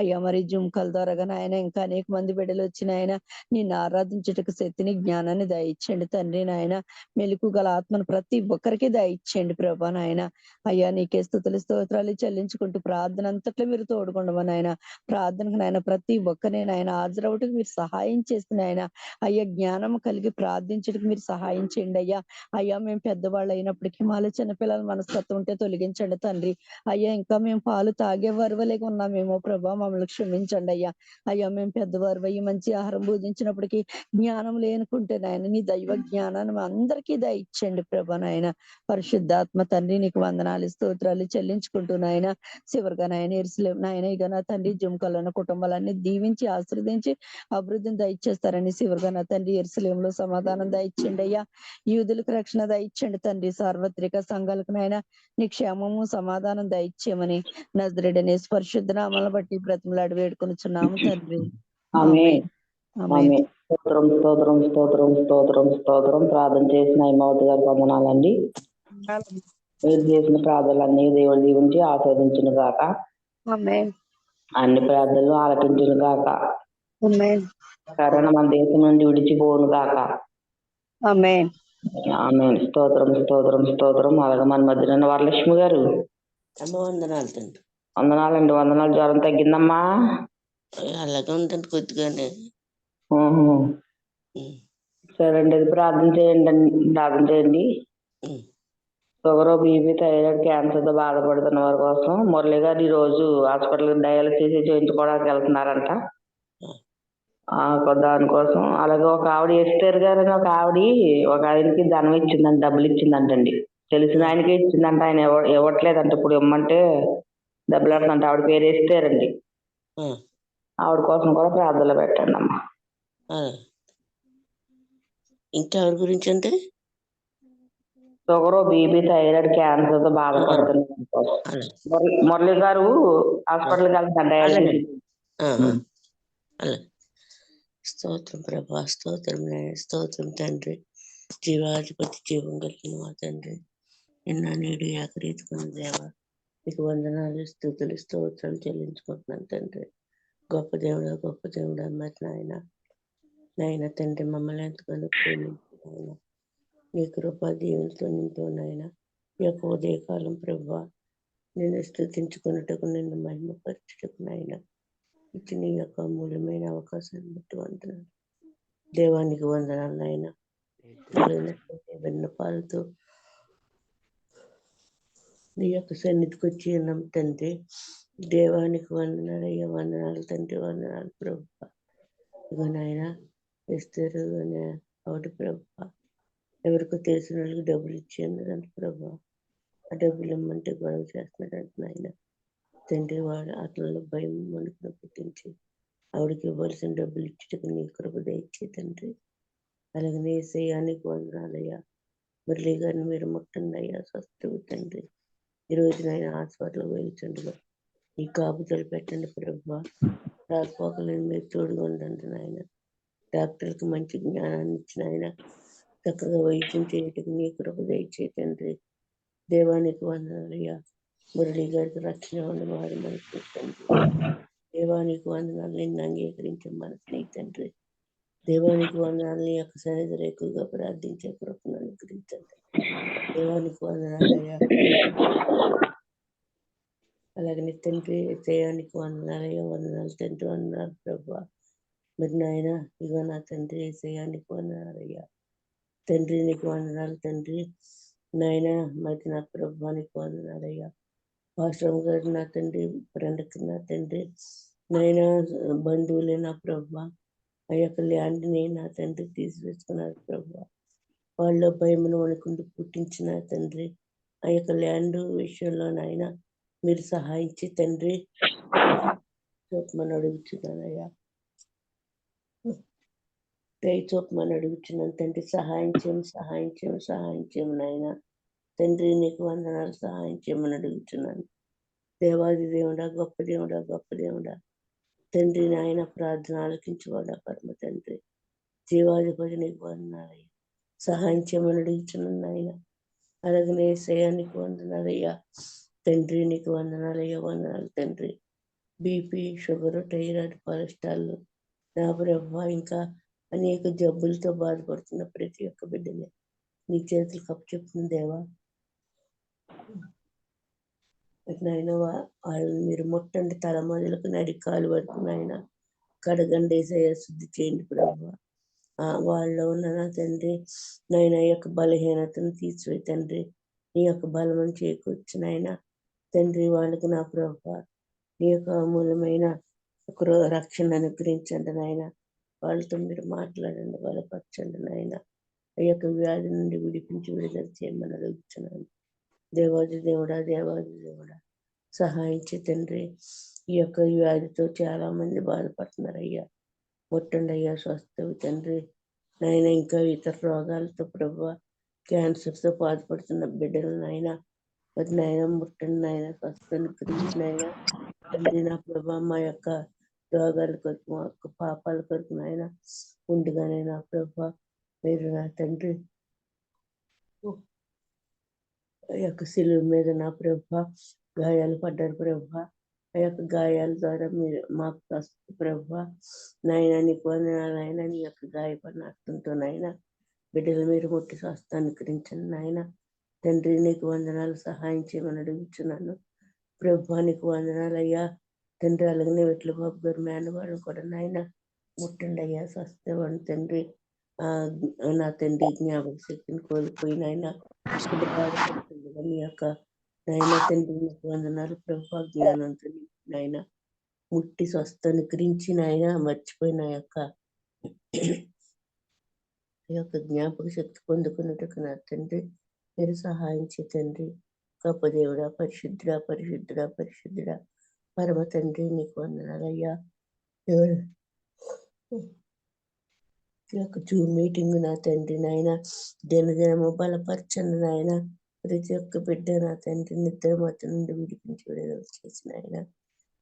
అయ్యా మరి జుంకల ద్వారా నాయన ఇంకా అనేక మంది బిడ్డలు వచ్చిన ఆయన నిన్ను ఆరాధించుటకు శక్తిని జ్ఞానాన్ని దయచేయండి తండ్రి నాయన. మెలకు గల ఆత్మను ప్రతి ఒక్కరికి దయచేయండి ప్రభా నాయన. అయ్యా నీకే స్తుతులు స్తోత్రాలు చెల్లించుకుంటూ ప్రార్థన అంతట్లో మీరు తోడుకుండమని నాయన. ప్రార్థనకు నాయన ప్రతి ఒక్కరిని నాయన హాజరవుటకు మీరు సహాయం చేస్తున్న ఆయన. అయ్యా జ్ఞానం కలిగి ప్రార్థించడానికి మీరు సహాయం చేయండి అయ్యా. అయ్యా మేము పెద్దవాళ్ళు అయినప్పటికీ మాలో చిన్నపిల్లల మనస్తత్వం ఉంటే తొలగించండి తండ్రి. అయ్యా ఇంకా మేము పాలు తాగే వరవలేక ఉన్నామేమో ప్రభా, మమ్మల్ని క్షమించండి అయ్యా. అయ్యా మేము పెద్దవారు అయ్యి మంచి ఆహారం భోజించినప్పటికీ జ్ఞానం లేనుకుంటే నాయన నీ దైవ జ్ఞానాన్ని మా అందరికీ దయచేయండి ప్రభా నాయన. పరిశుద్ధాత్మ తండ్రి నీకు వందనాలు స్తోత్రాలు చెల్లించుకుంటూ నాయన. చివరిగా నాయన ఎరుసలేం నాయన ఇక నా తండ్రి జుంకలను కుటుంబాలన్నీ దీవించి ఆశీర్వదించి అభివృద్ధిని దయచేస్తారని శివరుగా నా తండ్రి ఎరుసలేంలో సమాధానం దయచేయండి అయ్యా. యూదులకు రక్షణ దయచేయండి తండ్రి. సార్వత్రిక సంఘాలకు నాయన నీ క్షేమము సమాధానం దయచేయమని నజరేయుడైన యేసు పరిశుద్ధ నామమును బట్టి బ్రతిమలాడి వేడుకొనుచున్నాము తండ్రి. ఆమేన్. ఆమేన్. స్తోత్రం. ప్రార్థన చేసిన హైమావతి గారికి వందనాలండి. మీరు చేసిన ప్రార్థనలన్నీ దేవుడు దీవించి ఆస్వాదించును గాక. ఆమేన్. అన్ని ప్రార్థనలు ఆలకించును గాక. ఆమేన్. కరోనా మన దేశం నుండి విడిచిపోను గాక. ఆమేన్. ఆమేన్. స్తోత్రం. అలాగే మన మధ్యన వరలక్ష్మి గారు వందనాలు తండ్రి. వందనాలు. జ్వరం తగ్గిందమ్మా? అలాగే ఉందండి కొద్దిగానే. సరే అండి, ప్రార్థన చేయండి. షుగర్, బీపీ, థైరాయిడ్, క్యాన్సర్తో బాధపడుతున్న వారి కోసం మురళి గారు ఈ రోజు హాస్పిటల్ డయాలసిస్ చేయించుకోవడానికి వెళ్తున్నారంట. దానికోసం అలాగే ఒక ఆవిడ ఎస్టర్ గారు అని ఒక ఆవిడ ఒక ఆయనకి ధనం ఇచ్చిందంట, డబ్బులు ఇచ్చిందంటండి. తెలిసిన ఆయనకే ఇచ్చిందంట, ఆయన ఇవ్వట్లేదంట. ఇప్పుడు ఇమ్మంటే డబ్బులు ఆడుతుందంట. ఆవిడ పేరు ఎస్టర్ అండి. ఆవిడ కోసం కూడా ప్రార్థనలు పెట్టండి అమ్మా. ఇంకా ఎవరి గురించి అంటే షుగర్, బీపీ, థైరాయిడ్, క్యాన్సర్తో బాధపడుతున్నారు. మురళి గారు హాస్పిటల్కి వెళ్తున్నారు డయాలసిస్. అలా స్తోత్రం ప్రభా, స్తోత్రం స్తోత్రం తండ్రి. జీవాధిపతి, జీవం కలిగిన మా తండ్రి, నిన్న నేడు ఏకరీతికున్న దేవా, మీకు వందనాలు, స్తుతులు, స్తోత్రాలు చెల్లించుకుంటున్నాను తండ్రి. గొప్ప దేవుడా మరి నాయన తండ్రి, మమ్మల్ని ఎంతగానో ప్రేమించిన నీ కృప దీవులతో నింపు నాయన. ఈ యొక్క ఉదయకాలం ప్రభా, నిన్ను స్తుతించుకున్నట్టుకు, నిన్ను మహిమపరచుటకు నాయన ఇచ్చిన ఈ యొక్క అమూల్యమైన అవకాశాన్ని బట్టి వందనాలు. దేవానికి వందనాలు నాయన. విన్నపాలతో నీ యొక్క సన్నిధికి వచ్చి ఉన్నాం తండ్రి. దేవానికి వందనాలు అయ్యా, వందనాలు తండ్రి, వందనాలు ప్రభా. ఇక నాయన ఇస్తారు ఒకటి ప్రభా, ఎవరికో తెలిసిన వాళ్ళకి డబ్బులు ఇచ్చేయండి ప్రభా. ఆ డబ్బులు ఇమ్మంటే గొడవ చేస్తున్నాడంట నాయన తండ్రి. వాడు అట్లలో భయం వణుకును పుట్టించి ఆవిడకి ఇవ్వాల్సిన డబ్బులు ఇచ్చేటకు నీ కృప దయచే తండ్రి. అలాగే నీ ఏసయ్యానికి వందనాలయ్యా. మురళి గారిని మీరు ముట్టండి అయ్యా, స్వస్థ తండ్రి. ఈ రోజు నాయన హాస్పిటల్ వేయించండి, ఈ కాపుదలు పెట్టండి ప్రభా. రాకపోకలను మీరు తోడుగా ఉండండి నాయన. డాక్టర్కి మంచి జ్ఞానాన్ని ఇచ్చిన ఆయన చక్కగా వైద్యం చేయటకు నీ కృప దయచే తండ్రి. దేవానికి వందనాలయ్యా. మురళి గారికి రక్షణ ఉండి వారి మనసు తండ్రి. దేవానికి వందనాలు, నిన్ను అంగీకరించే మనసు తండ్రి. దేవానికి వందనాలు, నీ యొక్క సన్నిధిలో ఎక్కువగా ప్రార్థించే కృపను అనుగ్రహించండి. దేవానికి వందనాలయ్యా. అలాగే నీ తండ్రి జయానికి వందనాలయ్యా, వందనాలు తండ్రి, వందనాలు ప్రభా. మరి నాయన ఇక నా తండ్రి జయానికి వందనాలయ్యా. తండ్రి నీకు వందనాలు తండ్రి. నాయన మరి నా ప్రభానికి వందనాలయ్యా. పాస్టర్ గారు నా తండ్రి, ఫ్రెండ్కి నా తండ్రి, నాయన బంధువులే నా ప్రభా. ఆ యొక్క ల్యాండ్ని నా తండ్రి తీసివేసుకున్నారు ప్రభా. వాళ్ళ భయమును వణుకుంటూ పుట్టించిన తండ్రి, ఆ యొక్క ల్యాండ్ విషయంలో నాయన మీరు సహాయించి తండ్రి చూపమని అడుగుతున్నానయ్యా. చూపమని అడుగుతున్నాను తండ్రి. సహాయం చేయము నాయన తండ్రి. నీకు వందనాలు, సహాయం చేయమని అడుగుతున్నాను. దేవాది దేవుడా, గొప్ప దేవుడా తండ్రి, నాయన ప్రార్థన ఆలకించువాడా పరమ తండ్రి, జీవాధిపతి నీకు వందనాలయ్యా. సహాయం చేయమని అడుగుతున్నాను నాయన. అలాగే ఏసయ్యానికి వందనాలయ్యా తండ్రి. నీకు వందనాలయ్యా, వందనాలు తండ్రి. బీపీ, షుగర్, థైరాయిడ్, కొలెస్ట్రాల్ నా ప్రభా, ఇంకా అనేక జబ్బులతో బాధపడుతున్న ప్రతి ఒక్క బిడ్డని నీ చేతులు కప్పచెప్తున్న దేవా. నాయన వాళ్ళని మీరు ముట్టండి, తల మొదలకు నడికాలు వరకు నాయన కడగండి, శుద్ధి చేయండి ప్రభా. వాళ్ళలో ఉన్న నా తండ్రి నాయన యొక్క బలహీనతను తీసివేయి తండ్రి. నీ యొక్క బలమని చేకూర్చు నాయన తండ్రి. వాళ్ళకి నా ప్రభా నీ యొక్క అమూల్యమైన రక్షణ అనుగ్రహించండి నాయన. వాళ్ళతో మీరు మాట్లాడండి, బలపరచండి నాయన. ఆ యొక్క వ్యాధి నుండి విడిపించి విడుదల చేయమని అడుగుతున్నాను. దేవాది దేవుడా సహాయించి తండ్రి. ఈ యొక్క వ్యాధితో చాలా మంది బాధపడుతున్నారయ్యా. ముట్టండి అయ్యా, స్వస్థవి తండ్రి. నాయన ఇంకా ఇతర రోగాలతో ప్రభా, క్యాన్సర్తో బాధపడుతున్న బిడ్డలు నాయన మరి నాయన ముట్టండి నాయన, స్వస్థను గురించి నాయన తండ్రి. నా ప్రభా మా యొక్క రోగాల కొరకు, మా యొక్క పాపాల కొరకు నాయన ముందుగానే నా ప్రభా మీరు నా తండ్రి ఆ యొక్క శిలువ మీద నా ప్రభా గాయాలు పడ్డారు ప్రభా. ఆ యొక్క గాయాల ద్వారా మీరు మాకు స్వస్థ ప్రభా. నాయన నీకు వందనాలైనా నీ యొక్క గాయపడిన అర్థంతో నాయన బిడ్డలు మీరు ముట్టి స్వస్థ అనుకరించండి నాయన తండ్రి. నీకు వందనాలు, సహాయం చేయమని అడుగుతున్నాను ప్రభా. నీకు వందనాలయ్యా తండ్రి. అలాగనే వెట్ల బాబు గారు మేనవాళ్ళని కూడా నాయన ముట్టండి అయ్యా, స్వస్థవాణి తండ్రి. నా తండ్రి జ్ఞాపక శక్తిని కోల్పోయిన ఆయన బాధపడుతుండగా నీ యొక్క నాయన తండ్రి నీకు వందనాలు ప్రభా. జ్ఞానంతో నాయన ముట్టి స్వస్థను గురించి నాయన మర్చిపోయిన యొక్క జ్ఞాపక శక్తి పొందుకున్నట్టుకు నా తండ్రి మీరు సహాయం తండ్రి. గొప్ప దేవుడా, పరిశుద్ధుడా పరిశుద్ధుడా పరిశుద్ధుడా పరమ తండ్రి నీకు వందనాలయ్యా. ఈ యొక్క జూమ్ మీటింగ్ నా తండ్రి నాయన దినదినము బలపరచండి నాయన. ప్రతి ఒక్క బిడ్డ నా తండ్రి నిద్ర మత్తు నుండి విడిపించి విడుదల చేసిన ఆయన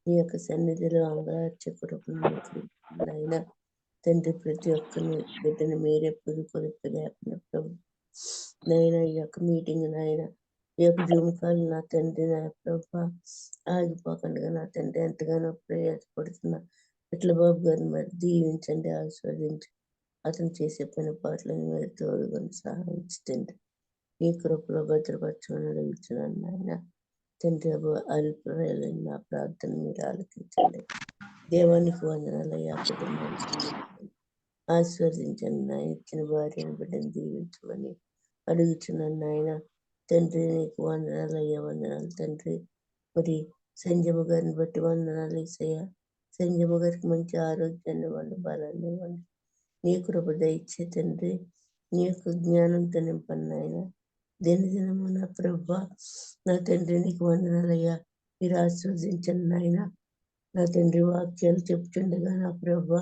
ఈ యొక్క సన్నిధిలో అంగరార్చకుడుకున్న తండ్రి ప్రతి ఒక్కరిని బిడ్డను మీరే పొదుపు లేకుండా ప్రభు నాయన ఈ యొక్క మీటింగ్ నాయన ఈ యొక్క జూమ్ కాల్ నా తండ్రి నా ప్రభు ఆగిపోకుండా నా తండ్రి ఎంతగానో ప్రయాసపడుతున్న ఇట్ల బాబు గారిని మరి దీవించండి, ఆస్వాదించి అతను చేసే పని పాటలను మీరు తోడుకొని సహాయించండి. ఈ కృపలో భద్రపరచమని అడుగుతున్నాను నాయన తండ్రి. అభిప్రాయాలు నా ప్రార్థన మీరు ఆలకించండి. దేవానికి వందనాలయ్యా. కుటుంబాన్ని ఆస్వాదించండి నాయన. ఇచ్చిన భార్యను బిడ్డను దీవించమని అడుగుతున్నాను నాయన తండ్రి. నీకు వందనాలయ్యా, వందనాలు తండ్రి. మరి సంజయమ్మ గారిని బట్టి వందనాలు వేసయ్యా. సంజయమ్మ గారికి మంచి ఆరోగ్యాన్ని ఇవ్వండి, బలాన్ని ఇవ్వండి. నీ కృప దయచే తండ్రి. నీ యొక్క జ్ఞానంతో నింపండి ఆయన. దినదినము నా ప్రభా నా తండ్రి నీకు వందనాలయ్యా. మీరు ఆస్వాదించండి నాయన. నా తండ్రి వాక్యాలు చెప్తుండగా నా ప్రభా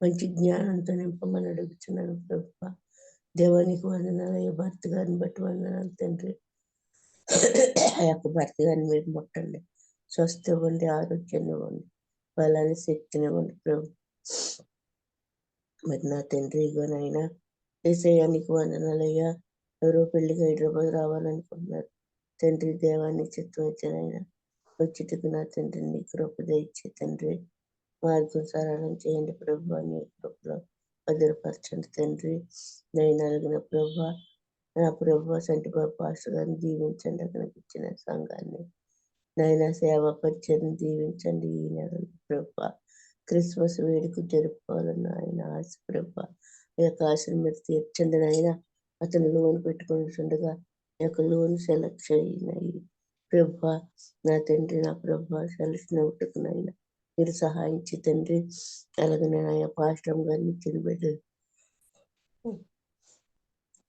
మంచి జ్ఞానంతో నింపమని అడుగుతున్నాను ప్రభా. దేవానికి వందనాలయ్యా. భర్త గారిని బట్టి వందనాలు తండ్రి. ఆ యొక్క భర్త గారిని మీరు ముట్టండి, స్వస్థ ఇవ్వండి, ఆరోగ్యాన్ని ఇవ్వండి, బలాన్ని శక్తిని ఇవ్వండి ప్రభు. మరి నా తండ్రి ఇగోనైనా ఏసయ్యానికి వందనాలయ్యా. ఎవరో పెళ్లికి హైదరాబాద్ రావాలనుకుంటున్నారు తండ్రి. దేవాన్ని చిత్తం ఇచ్చానైనా వచ్చేటకు నా తండ్రి నీ కృప దయచే తండ్రి. మార్గం సరళం చేయండి ప్రభు. నీ కృపలో భద్రపరచండి తండ్రి. నేను అడిగిన ప్రభు నా ప్రభు సంటిబాబు పాస్టర్ గారిని దీవించండి. అతనికి ఇచ్చిన సంఘాన్ని నైనా సేవా పరిచయం దీవించండి. ఈ నెల ప్రభు క్రిస్మస్ వేడుక జరుపుకోవాలన్న ఆయన ఆశ ప్రభు. ఈ యొక్క ఆశను మీరు తీర్చండి నాయన. అతను లోన్ పెట్టుకుని ఉండగా ఈ యొక్క లోన్ సెలెక్ట్ అయినాయి ప్రభు. నా తండ్రి నా ప్రభు సెలెక్షన్ అవుతున్నైనా మీరు సహాయించి తండ్రి. అలాగే నేను ఆయా పాస్టర్ గారిని తిరిగి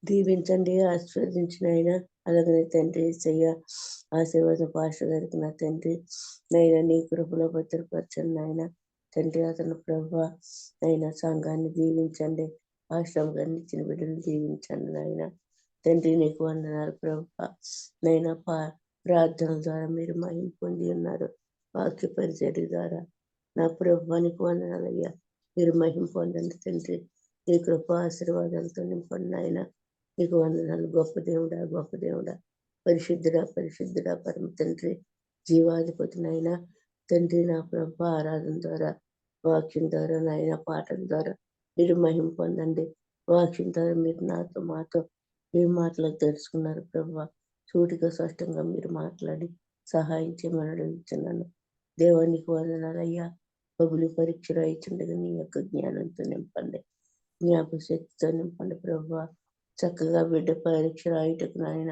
దీవించండి, ఆశీర్వదించిన ఆయన. అలాగనే తండ్రి సయ్య ఆశీర్వాదం పాస్టర్ గారికి నా తండ్రి నైనా నీ కృపలో భద్రపరచండి నాయన తండ్రి. అతను ప్రభు అయినా సంఘాన్ని దీవించండి, పాస్టర్ గారిని ఇచ్చిన బిడ్డలు దీవించండి నాయన తండ్రి. నీకు వందనాలు ప్రభు. నైనా ప్రార్థనల ద్వారా మీరు మహిమ పొంది ఉన్నారు. వాక్య పరిచర్య ద్వారా నా ప్రభువానికి వందనాలయ్యా. మీరు మహిమ పొందండి తండ్రి. నీ కృప ఆశీర్వాదాలతో నింపండి నాయన. నీకు వందనాలు. గొప్ప దేవుడా, గొప్ప దేవుడా, పరిశుద్ధుడా పరిశుద్ధుడా పరమ తండ్రి, జీవాధిపతి నాయన తండ్రి. నా ప్రభు ఆరాధన ద్వారా వాక్యం ద్వారా నాయన పాటల ద్వారా మీరు మహిమ పొందండి. వాక్యం ద్వారా మీరు నాతో మాతో ఏ మాటలు తెలుసుకున్నారు ప్రభు. సూటిగా స్పష్టంగా మీరు మాట్లాడి సహాయం చేయమని అడుగుతున్నాను. దేవానికి వందనాలయ్యా. బబులు పరీక్ష రాయిచుండగా నీ యొక్క జ్ఞానంతో నింపండి, జ్ఞాపక శక్తితో నింపండి ప్రభు. చక్కగా బిడ్డ పరీక్ష రాయటకు నాయన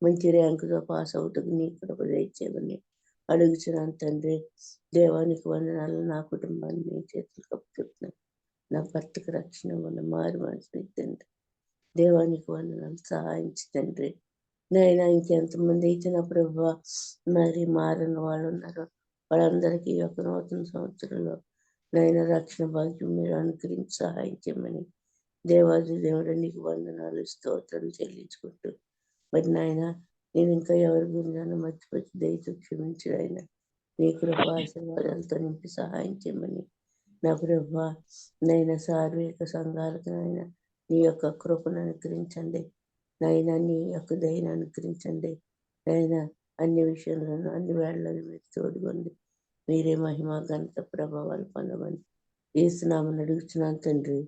మంచి ర్యాంకుతో పాస్ అవుటకు నీ కృప దయచేయమని అడుగుతున్నాను తండ్రి. దేవానికి వందనాలు. నా కుటుంబాన్ని నీ చేతులు కప్పుతున్నాను. నా భర్తకు రక్షణ ఉన్న మారు మనసు తండ్రి. దేవానికి వందనాలు. సహాయించి తండ్రి. నైనా ఇంకెంతమంది అయితే నా ప్రభు మరి మారిన వాళ్ళు ఉన్నారో వాళ్ళందరికీ ఈ యొక్క నూతన సంవత్సరంలో నైనా రక్షణ భాగ్యం మీరు అనుగ్రహించి సహాయం చేయమని దేవాది దేవుడు నీకు వందనాలు స్తోత్రం చెల్లించుకుంటూ మరి నాయన నేను ఇంకా ఎవరి గురించి మర్చిపోయి దయతో క్షమించడైనా నీ కృప ఆశీర్వాదాలతో నింపి సహాయం చేయమని నా ప్రభు నైనా సార్వీక సంఘాలకు నాయన నీ యొక్క కృపను అనుగ్రహించండి నాయన. నీ యొక్క దయను అనుగ్రహించండి నాయన. అన్ని విషయంలోనూ అన్ని వేళలను మీరు తోడుకోండి. మీరే మహిమ ఘనత ప్రభావాలు పొందమని యేసునామమున అడుగుతున్నాను తండ్రి.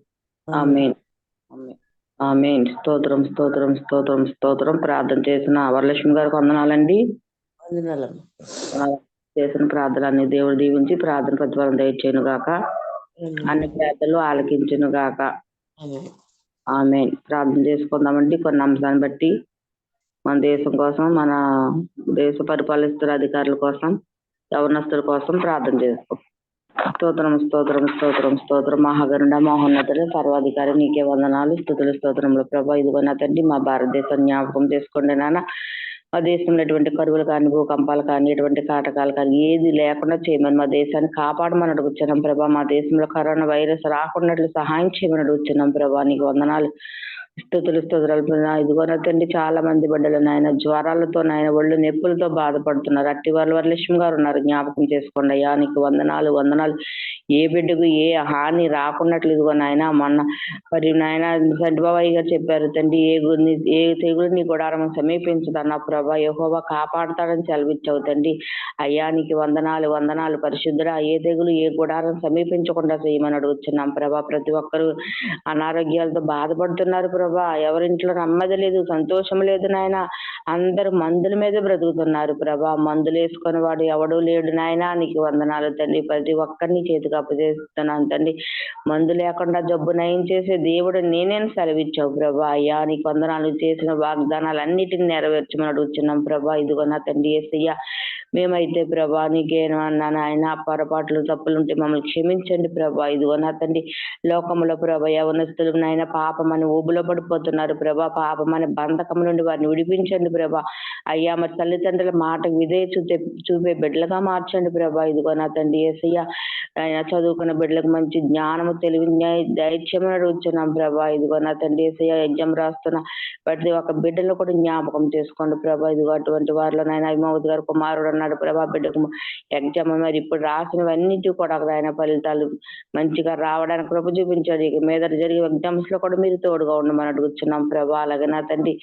ఆమేన్ ఆమేన్. స్తోత్రం స్తోత్రం స్తోత్రం స్తోత్రం. ప్రార్థన చేసిన వరలక్ష్మి గారికి వందనాలండి. వందనాలమ్మా. చేసిన ప్రార్థనలన్నీ దేవుడు దీవించి ప్రార్థన ప్రతిఫలం దయచేయను గాక, అన్ని ప్రార్థనలు ఆలకించును గాక. ఆమె ప్రార్థన చేసుకుందామండి. కొన్ని అంశాన్ని బట్టి మన దేశం కోసం, మన దేశ పరిపాలిస్తున్న అధికారుల కోసం, యవనస్తుల కోసం ప్రార్థన చేసుకోం. స్తోత్రం స్తోత్రం స్తోత్రం స్తోత్రం. మహాగరుడ మహోన్నతుడు సర్వాధికారి నీకే వందనాలు, స్తుతులు స్తోత్రములు ప్రభా. ఇదిగో నా తండ్రి, మా భారతదేశం జ్ఞాపకం చేసుకోండి నాన్న. మా దేశంలో ఎటువంటి కరువులు కానీ, భూకంపాలు కానీ, ఎటువంటి కాటకాలు కానీ ఏది లేకుండా చేయమని, మా దేశాన్ని కాపాడమని అడుగుతున్నాం ప్రభా. మా దేశంలో కరోనా వైరస్ రాకున్నట్లు సహాయం చేయమని అడుగుతున్నాం ప్రభా. నీకు వందనాలు, స్తుతులు స్తోత్రాలు. ఇదిగో నా తండ్రి, చాలా మంది బిడ్డలు నాయన జ్వరాలతో, నాయన ఒళ్ళు నొప్పులతో బాధపడుతున్నారు. అట్టి వాళ్ళు వరలక్ష్మి గారు ఉన్నారు, జ్ఞాపకం చేసుకోండి అయ్యా. నీకు వందనాలు వందనాలు. ఏ బిడ్డకు ఏ హాని రాకున్నట్లు ఇదిగో నాయన మొన్న మరి నాయన సంటిబాబాయి గారు చెప్పారు తండ్రి, ఏ తెగులు నీ గుడారం సమీపించదన్న ప్రభా. యెహోవా కాపాడుతాడని సెలవిచ్చావు తండ్రి. అయ్యా నీకు వందనాలు వందనాలు పరిశుద్ధుడా. ఏ తెగులు ఏ గుడారం సమీపించకుండా చేయమని అడుగుతున్నాం ప్రభా. ప్రతి ఒక్కరు అనారోగ్యాలతో బాధపడుతున్నారు ప్రభా. ఎవరింట్లో నెమ్మది లేదు, సంతోషం లేదు నాయన. అందరూ మందుల మీద బ్రతుకుతున్నారు ప్రభా. మందులు వేసుకుని వాడు ఎవడూ లేడు నాయన. నీకు వందనాలు తండ్రి. ప్రతి ఒక్కరిని చేతికి అప్పచేస్తున్నాను తండ్రి. మందు లేకుండా జబ్బు నయం చేసే దేవుడు నేనే సెలవిచ్చావు ప్రభా. అయ్యా నీకు వందనాలు. చేసిన వాగ్దానాలన్నిటిని నెరవేర్చమని అడుగుతున్నాం ప్రభా. ఇదిగో నా తండ్రి యేసయ్య, మేమైతే ప్రభా నీకేమన్నాను ఆయన పొరపాట్లు తప్పులుంటే మమ్మల్ని క్షమించండి ప్రభా. ఇదిగో నా తండ్రి, లోకంలో ప్రభా యవనస్తులు నాయన పాపమని ఊబులో పడిపోతున్నారు ప్రభా. పాపమని బంధకం నుండి వారిని విడిపించండి ప్రభా. అయ్యా మరి తల్లిదండ్రుల మాటకు విధేయ చూపే బిడ్డలుగా మార్చండి ప్రభా. ఇదిగో నా తండ్రి యేసయ్య, ఆయన చదువుకున్న బిడ్డలకు మంచి జ్ఞానము తెలివి దైత్యమని అడుగుతున్నాం ప్రభా. ఇదిగో నా తండ్రి యేసయ్య, ఎగ్జామ్ రాస్తున్న ప్రతి ఒక్క బిడ్డలు కూడా జ్ఞాపకం చేసుకోండి ప్రభా. ఇదిగో అటువంటి వారిలో నాయన అభిమౌత్ గారు కుమారుడు అన్నాడు ప్రభా. బిడ్డకు ఎగ్జామ్ మరి ఇప్పుడు రాసినవన్నిటి కూడా ఆయన ఫలితాలు మంచిగా రావడానికి కృప చూపించాడు. ఇక మీద జరిగే ఎగ్జామ్స్ లో కూడా మీరు తోడుగా ఉండమని అడుగుతున్నాం ప్రభా. అలాగే నా తండ్రి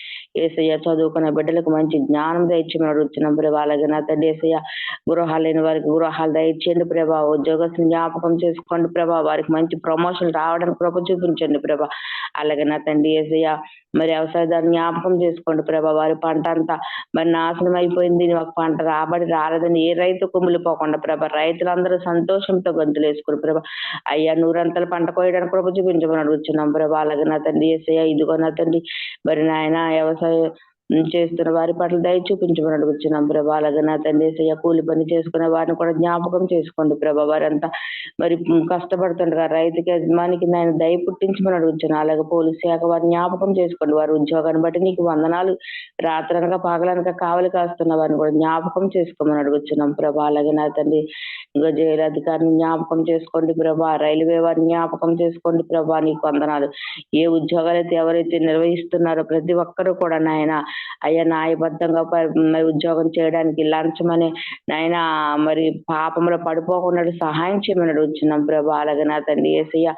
యేసయ్య, చదువుకున్న బిడ్డలకు మంచి జ్ఞానం దయచేయమని అడుగుతున్నాం ప్రభా. అలాగే నా తండ్రి యేసయ్య, గృహాలు లేని వారికి గృహాలు దయచేయండి ప్రభా. ఉద్యోగస్తుని జ్ఞాపకం చేసుకోండి ప్రభా. వారికి మంచి ప్రమోషన్ రావడానికి కృప చూపించండి ప్రభా. అలాగే నా తండ్రి యేసయ్య, మరి వ్యవసాయదారుని జ్ఞాపకం చేసుకోండి ప్రభా. వారి పంట అంతా మరి నాశనం అయిపోయింది, ఒక పంట రాబడి రాలేదని ఏ రైతు కుమిలిపోకుండా ప్రభా. రైతులందరూ సంతోషంతో గంతులు వేసుకుని ప్రభా. అయ్యా నూరంతల పంట కోయడానికి కృప చూపించమని అడుగుతున్నాం ప్రభా. అలాగే నా తండ్రి యేసయ్య, ఇదిగో నా తండ్రి మరి నాయన వ్యవసాయ చేస్తున్న వారి పట్ల దయ చూపించమని అడుగుతున్నాం ప్రభా. అలాగే నా తండ్రి యేసయ్య, కూలి పని చేసుకునే వారిని కూడా జ్ఞాపకం చేసుకోండి ప్రభా. వారంతా మరి కష్టపడుతుండగా రైతుకి యజమానికి ఆయన దయ పుట్టించమని అడుగుతున్నాను. అలాగే పోలీసు శాఖ వారిని జ్ఞాపకం చేసుకోండి. వారి ఉద్యోగాన్ని బట్టి నీకు వందనాలు. రాత్రనక పగలనక కావలి కాస్తున్న వారిని కూడా జ్ఞాపకం చేసుకోమని అడుగుతున్నాం ప్రభా. అలాగే నా తండ్రి ఇంకా జైలు అధికారిని జ్ఞాపకం చేసుకోండి ప్రభా. రైల్వే వారిని జ్ఞాపకం చేసుకోండి ప్రభా. నీకు వందనాలు. ఏ ఉద్యోగాలు అయితే ఎవరైతే నిర్వహిస్తున్నారో ప్రతి ఒక్కరూ కూడా నాయన అయ్యా న్యాయబద్ధంగా ఉద్యోగం చేయడానికి లంచమని నాయన మరి పాపంలో పడిపోకుండా సహాయం చేయమని అడుగుతున్నాం ప్రభా. అలాగే నా తండ్రి యేసయ్య,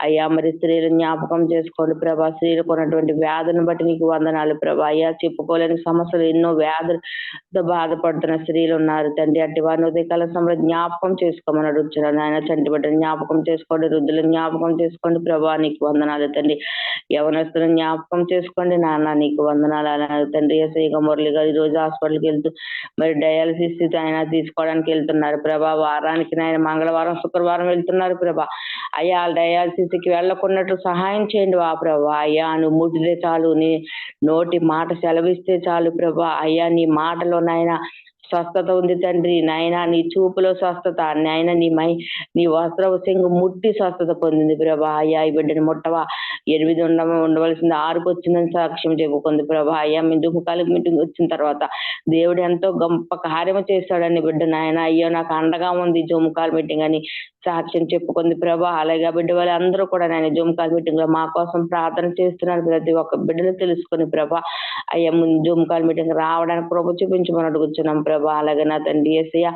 అయ్యా మరి స్త్రీలు జ్ఞాపకం చేసుకోండి ప్రభా. స్త్రీలకు ఉన్నటువంటి వ్యాధులను బట్టి నీకు వందనాలు ప్రభా. అయ్యా చెప్పుకోలేని సమస్యలు, ఎన్నో వ్యాధులతో బాధపడుతున్న స్త్రీలు ఉన్నారు తండ్రి. అట్టి వారిని ఉదయకాల సమయంలో జ్ఞాపకం చేసుకోమని అడుగుతున్నాను నాయన. చంటి బిడ్డను జ్ఞాపకం చేసుకోండి, వృద్ధులను జ్ఞాపకం చేసుకోండి ప్రభా. నీకు వందనాలు తండ్రి. యవనస్తులను జ్ఞాపకం చేసుకోండి నాన్న. నీకు వందనాలు తండ్రి. యేసయ్య, మురళి గారు ఈ రోజు హాస్పిటల్కి వెళ్తూ మరి డయాలసిస్ ఆయన తీసుకోవడానికి వెళ్తున్నారు ప్రభా. వారానికి నాయన మంగళవారం శుక్రవారం వెళ్తున్నారు ప్రభా. అయ్యా డయాలసిస్ కి వెళ్ళకున్నట్లు సహాయం చేయండి వా ప్రభా. అయ్యా నువ్వు ముట్టితే చాలు, నీ నోటి మాట సెలవిస్తే చాలు ప్రభా. అయ్యా నీ మాటలో నాయన స్వస్థత ఉంది తండ్రి. నాయన నీ చూపులో స్వస్థత, నాయన నీ వస్త్రపు సింగు ముట్టి స్వస్థత పొందింది ప్రభా. అయ్యా ఈ బిడ్డని ముట్టవా. 8 ఉండవలసింది 6కు వచ్చిందని సాక్ష్యం చెప్పుకుంది ప్రభా. అయ్యా మీ దుఃఖాలకు మీటింగ్ వచ్చిన తర్వాత దేవుడు ఎంతో గొప్ప కార్యము చేస్తాడని బిడ్డ నాయన. అయ్యో నాకు అండగా ఉంది జుమ్కాల్ మీటింగ్ అని సాక్ష్యం చెప్పుకుంది ప్రభా. అలాగే బిడ్డ వాళ్ళు అందరూ కూడా నేను జుమ్కాల్ మీటింగ్ లో మా కోసం ప్రార్థన చేస్తున్నారు. ప్రతి ఒక్క బిడ్డలు తెలుసుకుని ప్రభా. అయ్యా ముందు జుమ్కాల్ మీటింగ్ రావడానికి కృప చూపించమని అడుగుతున్నాం ప్రభా. అలాగే నా తండ్రి యేసయ్య,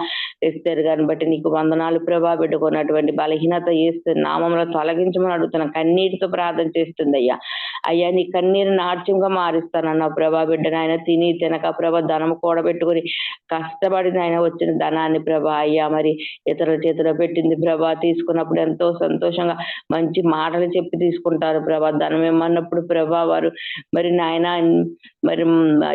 ఎస్తేరు గారిని బట్టి నీకు వందనాలు ప్రభా. బిడ్డకున్నటువంటి బలహీనత యేసు నామంలో తొలగించమని అడుగుతున్నా. కన్నీటితో ప్రార్థన చేస్తుంది అయ్యా. అయ్యా నీ కన్నీరు నాట్యంగా మారుస్తానన్నావు ప్రభా. బిడ్డ నాయన తిని తినక ప్రభా ధనం కూడబెట్టుకుని కష్టపడి నాయన వచ్చిన ధనాన్ని ప్రభా అయ్యా మరి ఇతరుల చేతిలో పెట్టింది ప్రభా. తీసుకున్నప్పుడు ఎంతో సంతోషంగా మంచి మాటలు చెప్పి తీసుకుంటారు ప్రభా. ధనం ఏమన్నప్పుడు ప్రభా వారు మరి నాయన మరి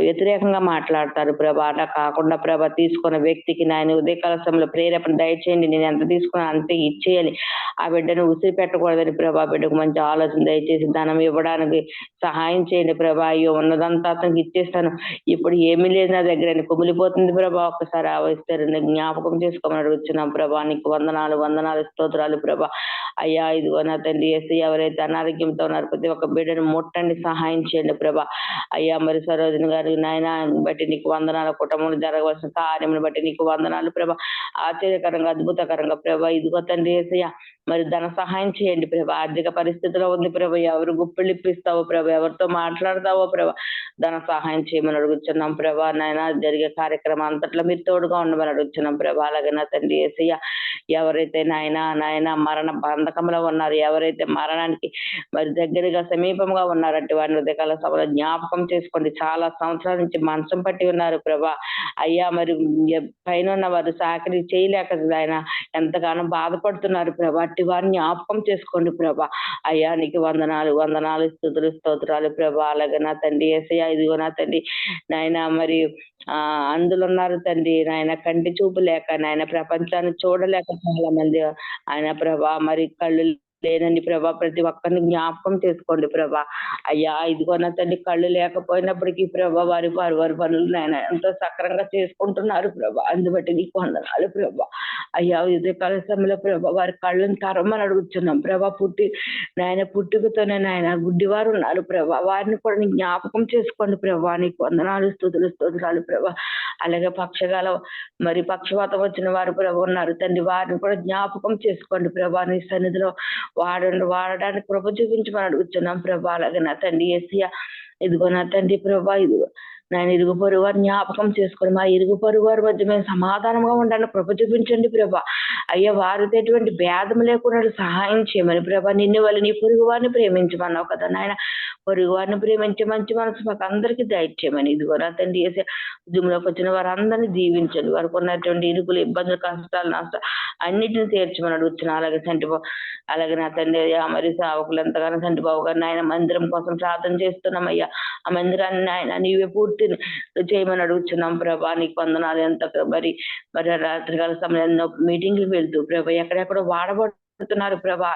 వ్యతిరేకంగా మాట్లాడతారు ప్రభా. అలా కాకుండా ప్రభా తీసుకున్న వ్యక్తికి నాయన ఉదయకాల సమయంలో ప్రేరేపణ దయచేయండి. నేను ఎంత తీసుకున్నా అంతే ఇచ్చేయాలి. ఆ బిడ్డను ఉసిరి పెట్టకూడదని ప్రభా. బిడ్డకు మంచి ఆలోచన దయచేసి ధనం ఇవ్వడానికి అతనికి సహాయం చేయండి ప్రభా. అయ్యో ఉన్నదంతా అతనికి ఇచ్చేస్తాను, ఇప్పుడు ఏమీ లేదు నా దగ్గర అని కుమిలిపోతుంది ప్రభా. ఒక్కసారి ఆవరిస్తారండి, జ్ఞాపకం చేసుకోమని అడుగుతున్నాం ప్రభా. నీకు వందనాలు వందనాలు స్తోత్రాలు ప్రభా. అయ్యా ఇదిగో నా తండ్రి యేసయ్య, ఎవరైతే అనారోగ్యంతో ఉన్నారు ప్రతి ఒక్క బిడ్డను ముట్టండి, సహాయం చేయండి ప్రభా. అయ్యా మరి సరోజిని గారు నాయన బట్టి నీకు వందనాలు, కుటుంబంలో జరగవలసిన కార్యమును బట్టి నీకు వందనాలు ప్రభా. ఆశ్చర్యకరంగా అద్భుతకరంగా ప్రభా. ఇదిగో తండ్రి యేసయ్య, మరి ధన సహాయం చేయండి ప్రభా. ఆర్థిక పరిస్థితిలో ఉంది ప్రభా, ఎవరు గుప్పిళ్ళు ఇప్పిస్తావో ప్రభా, ఎవరితో మాట్లాడతావో ప్రభా, ధన సహాయం చేయమని అడుగుతున్నాం ప్రభా. నాయన జరిగే కార్యక్రమం అంతట్లో మీరు తోడుగా ఉండమని అడుగుతున్నాం ప్రభా. అలాగే నా తండ్రి యేసయ్య, ఎవరైతే నాయన మరణ బంధకంలో ఉన్నారు, ఎవరైతే మరణానికి మరి దగ్గరగా సమీపంగా ఉన్నారంటే వారిని ఉదయకాల సభలో జ్ఞాపకం చేసుకోండి. చాలా సంవత్సరాల నుంచి మంచం పట్టి ఉన్నారు ప్రభా. అయ్యా మరి పైన ఉన్న వారు సాకరీ చేయలేక ఆయన ఎంతగానో బాధపడుతున్నారు ప్రభా. అట్టి వారిని జ్ఞాపకం చేసుకోండి ప్రభా. అయ్యా నీకు వందనాలు వందనాలు స్తుతులు స్తోత్రాలు ప్రభా. అలాగే నా తండ్రి యేసయ్య, ఇదిగో నా తండ్రి నాయన మరి అందులో ఉన్నారు తండ్రి నాయన, కంటి చూపు లేక నాయన ప్రపంచాన్ని చూడలేక చాలా మంది ఆయన ప్రభా. మరి కళ్ళు లేనండి ప్రభా, ప్రతి ఒక్కరిని జ్ఞాపకం చేసుకోండి ప్రభా. అయ్యా ఇదిగో నా తండ్రి, కళ్ళు లేకపోయినప్పటికీ ప్రభా వారి పనులు నాయన ఎంతో సక్రంగా చేసుకుంటున్నారు ప్రభా. అందుబట్టి నీకు వందనాలు ప్రభా. అయ్యా ఇదే కాల సమయంలో ప్రభా వారి కళ్ళను తరమని అడుగుతున్నాం ప్రభా. పుట్టుకతోనే నాయన గుడ్డివారు ఉన్నారు ప్రభా, వారిని కూడా నీ జ్ఞాపకం చేసుకోండి ప్రభా. నీకు వందనాలు స్తుతులు స్తోత్రాలు ప్రభా. అలాగే పక్షవాతం వచ్చిన వారు ప్రభా ఉన్నారు తండ్రి, వారిని కూడా జ్ఞాపకం చేసుకోండి ప్రభా. నీ సన్నిధిలో వాడడానికి కృప చూపించమని అడుగుతున్నాం ప్రభా. అలాగే నా తండ్రి యేసయ్య, ఇదిగో నా తండ్రి ప్రభా, ఇదిగో నేను ఇరుగు పొరుగు వారు జ్ఞాపకం చేసుకుని మా ఇరుగు పొరుగు వారి మధ్య మేము సమాధానంగా ఉండాలని కృప చూపించండి ప్రభా. అయ్యా వారితో ఎటువంటి భేదం లేకుండా సహాయం చేయమని ప్రభా. నిన్ను వల్ల నీ పొరుగు వారిని ప్రేమించమన్నావు కదా నాయన, పొరుగు వారిని ప్రేమించే మంచి మనసు మాకు అందరికీ దయచేయమని. ఇదిగో నా తండ్రి యేసయ్య, జూమ్లోకి వచ్చిన వారందరినీ దీవించండి. వారికి ఉన్నటువంటి ఇరుకులు ఇబ్బందులు కష్టాలు నష్టాలు అన్నిటిని తీర్చమని అడుగుతున్నాను. అలాగే సంటిబాబు, అలాగే నా తండ్రి మరి సావకులు ఎంతగానో సంటిబాబు గారు నాయన మందిరం కోసం ప్రార్థన చేస్తున్నాం అయ్యా. ఆ మందిరాన్ని నాయన నీవే పూర్తి చేయమని అడుగుతున్నాం ప్రభా. నీకు వందనాలు. ఎంత మరి రాత్రికాల సమయంలో మీటింగ్లు వెళ్తూ ప్రభా ఎక్కడెక్కడో వాడబడుతున్నారు ప్రభా,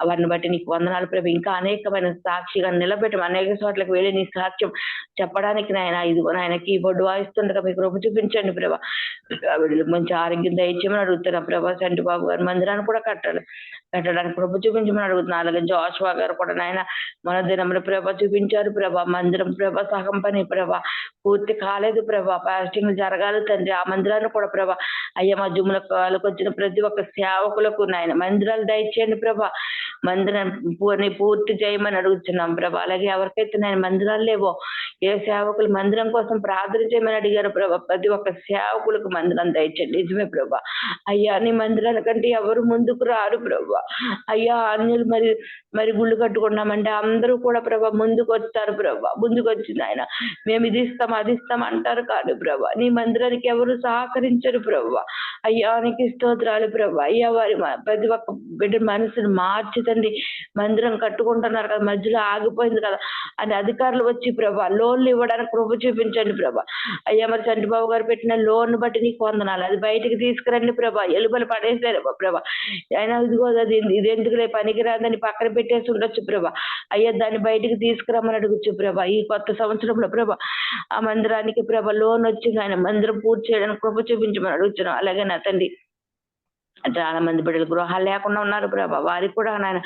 వారిని బట్టి నీకు వందనాలు ప్రభా. ఇంకా అనేకమైన సాక్షిగా నిలబెట్టం, అనేక చోట్లకు వెళ్ళి నీ సాక్ష్యం చెప్పడానికి నాయన ఇదిగో నాయన కీబోర్డు వాయిస్తుండగా మీకు కృప చూపించండి ప్రభా. మంచి ఆరోగ్యం దయచేయమని అడుగుతున్నా ప్రభా. సంటిబాబు గారు మందిరాన్ని కూడా కట్టడానికి కృప చూపించమని అడుగుతున్నా. అలాగే జోషువా గారు కూడా నాయన మన దినముల ప్రభ చూపించారు ప్రభా. మందిరం ప్రభ సగం పని ప్రభా, పూర్తి కాలేదు ప్రభా. ఫాస్టింగ్ జరగాలి తండ్రి. ఆ మందిరాన్ని కూడా ప్రభా అయ్యా మా జుమ్ములకు వచ్చిన ప్రతి ఒక్క సేవకులకు నాయన మందిరాలు దయచేయండి ప్రభా. మందిరం పూర్తి చేయమని అడుగుతున్నాం ప్రభా. అలాగే ఎవరికైతే నేను మందిరాలు లేవో, ఏ సేవకులు మందిరం కోసం ప్రార్థన చేయమని అడిగారు ప్రభా, ప్రతి ఒక్క సేవకులకు మందిరం దయచేయండి. నిజమే ప్రభా. అయ్యా నీ మందిరాల కంటే ఎవరు ముందుకు రారు ప్రభా. అయ్యా అన్యులు మరి గుళ్ళు కట్టుకున్నామంటే అందరూ కూడా ప్రభా ముందుకు వస్తారు ప్రభా. ముందుకు వచ్చింది ఆయన మేము ఇది ఇస్తాం అంటారు కాదు ప్రభా. నీ మందిరానికి ఎవరు సహకరించరు ప్రభా. అయ్యా నీకు స్తోత్రాలు ప్రభా. అయ్యా వారి ప్రతి ఒక్క బిడ్డ మనసును మార్చుతండి. మందిరం కట్టుకుంటున్నారు కదా, మధ్యలో ఆగిపోయింది కదా అని అధికారులు వచ్చి ప్రభా లోన్లు ఇవ్వడానికి కృప చూపించండి ప్రభా. అయ్యా మరి చంటిబాబు గారు పెట్టిన లోన్ బట్టి నీకు వందనాలు. అది బయటికి తీసుకురండి ప్రభా. ఎలుబలు పడేసారు ప్రభా. అయినా ఇదిగో అది ఇది ఎందుకులే పనికిరాదని పక్కన పెట్టేసి ఉండొచ్చు ప్రభా. అయ్యా దాన్ని బయటికి తీసుకురమ్మని అడుగుచ్చు ప్రభా. ఈ కొత్త సంవత్సరంలో ప్రభా ఆ మందిరానికి ప్రభా లోన్ వచ్చి ఆయన మందిరం పూర్తి చేయడానికి కృప చూపించమని అడుగుతున్నాం. అలాగే నా తండ్రి చాలా మంది బిడ్డలు గృహాలు లేకుండా ఉన్నారు ప్రభా. వారికి కూడా నాయన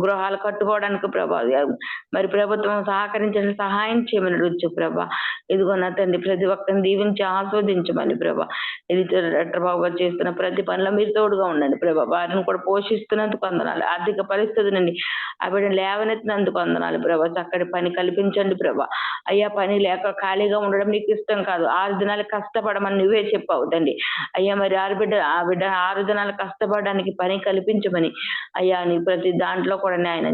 గృహాలు కట్టుకోవడానికి ప్రభా మరి ప్రభుత్వం సహకరించడానికి సహాయం చేయమని అడుగుచ్చు ప్రభా. ఇదిగో నా తండ్రి ప్రతి ఒక్కరిని దీవించి ఆస్వాదించమని ప్రభా. ఇది బాబు గారు చేస్తున్న ప్రతి పనిలో మీరు తోడుగా ఉండండి ప్రభా. వారిని కూడా పోషిస్తున్నందుకు వందనాలు. ఆర్థిక పరిస్థితి నుండి ఆ బిడ్డను లేవనెత్తినందుకు వందనాలు ప్రభా. చక్కటి పని కల్పించండి ప్రభా. అయ్యా పని లేక ఖాళీగా ఉండడం నీకు ఇష్టం కాదు. 6 దినాలు కష్టపడమని నువ్వే చెప్పావు తండ్రి. అయ్యా మరి ఆ బిడ్డ 6 దినాలు కష్టపడడానికి పని కల్పించమని అయ్యా నీ ప్రతి దాంట్లో కూడా నాయన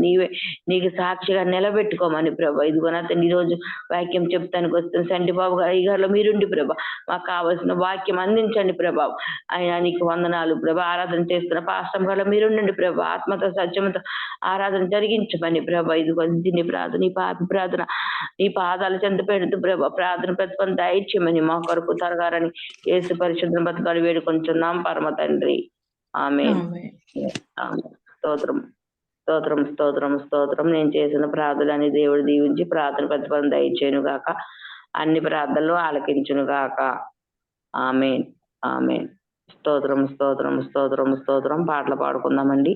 నీకు సాక్షిగా నిలబెట్టుకోమని ప్రభా. ఇదిగో నా తండ్రి ఈరోజు వాక్యం చెప్తానికి వస్తున్న సంటిబాబు గారిలో మీరుండి ప్రభా మాకు కావాల్సిన వాక్యం అందించండి ప్రభా. ఆయన నీకు వందనాలు ప్రభా. ఆరాధన చేస్తున్న పాస్టర్ గారిలో మీరుండండి ప్రభా. ఆత్మతో సత్యంతో ఆరాధన జరిగించమని ప్రభా. ఇదిగో నీ ప్రార్థన నీ పాదాలు చెంత పెడుతూ ప్రభా ప్రార్థన ప్రతిపంత దయచేయమని మా కొరకు తరగారని యేసు పరిశుద్ధ బతకాలు వేడుకొంచున్నాం పరమ తండ్రి. ఆమేన్. స్తోత్రం. స్తోత్రం స్తోత్రం స్తోత్రం. నేను చేసిన ప్రార్థనని దేవుడు దీవించి ప్రార్థన ప్రతిఫలం దయచేయును గాక. అన్ని ప్రార్థనలు ఆలకించును గాక. ఆమేన్ ఆమేన్. స్తోత్రం స్తోత్రం స్తోత్రం స్తోత్రం. పాటలు పాడుకుందామండి.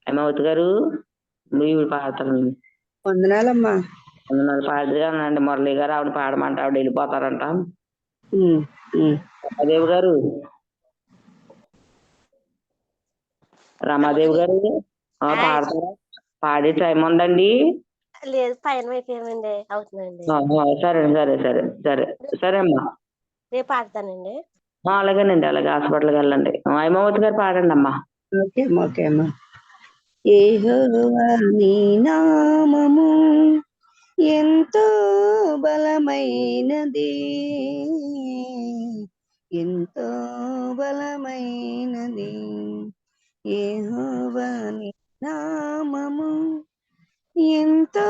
హేమావతి గారు మీరు పాడతారు. వందనాలమ్మా. పాడతానండి. మురళి గారు ఆవిడ పాడమంట, ఆవిడ వెళ్ళిపోతారంట. రమాదేవి గారు పాడతారా? పాడే టైం ఉందండి? లేదు, పైన అయిపోయామండి, అవుతుందండి. సరే సరే సరే సరే సరే అమ్మా, రేపు పాడతానండి. అలాగేనండి, అలాగే హాస్పిటల్కి వెళ్ళండి. హేమావతి గారు పాడండి అమ్మా. ఓకే అమ్మా. యెహోవా నీ నామము ఎంతో బలమైనది, ఎంతో బలమైనది. యెహోవా నీ నామము ఎంతో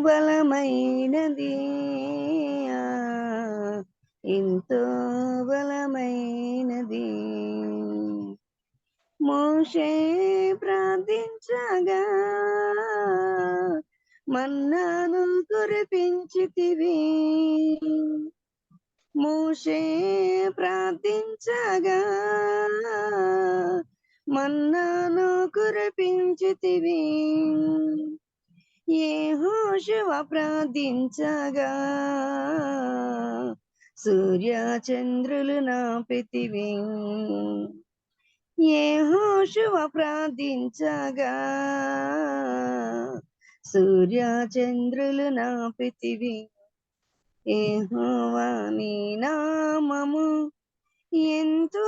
బలమైనది, ఎంతో బలమైనది. మోషే ప్రార్థించగా మన్నాను కురిపించితివి, మోషే ప్రార్థించగా మన్నాను కురిపించితివి. యెహోషువ ప్రార్థించగా సూర్య చంద్రులు నాపితివి, యెహోషువ ప్రార్థించగా సూర్య చంద్రులు నాపితివి. యెహోవా నీ నామము ఎంతో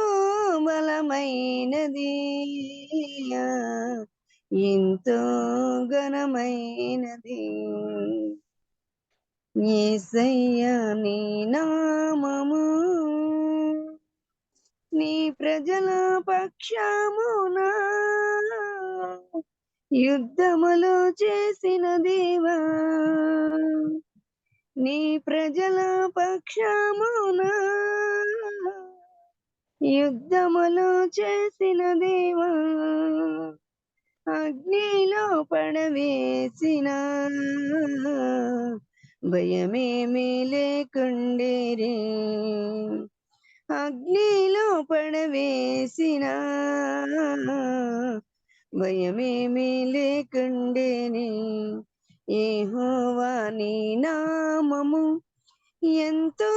బలమైనది, ఎంతో ఘనమైనది. యేసయ్యా నీ నామము నీ ప్రజల పక్షమున యుద్ధములు చేసిన దేవా, నీ ప్రజల పక్షమున యుద్ధములు చేసిన దేవా, అగ్నిలో పడవేసిన భయమేమీ లేకుండేరే, అగ్నిలో పడవేసిన భయమేమీ లేకుండేనే. యెహోవా నీ నామము ఎంతో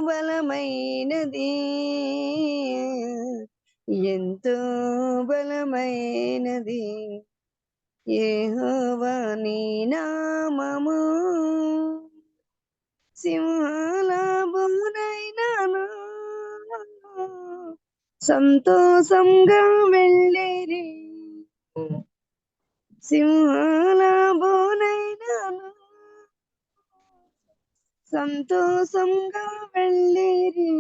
బలమైనది, ఎంతో బలమైనది. యెహోవా నీ నామము సింహాల బోనైనాను సంతోషంగా వెళ్ళేరి, సింహాల బోనైనాను సంతోషంగా వెళ్ళేరి,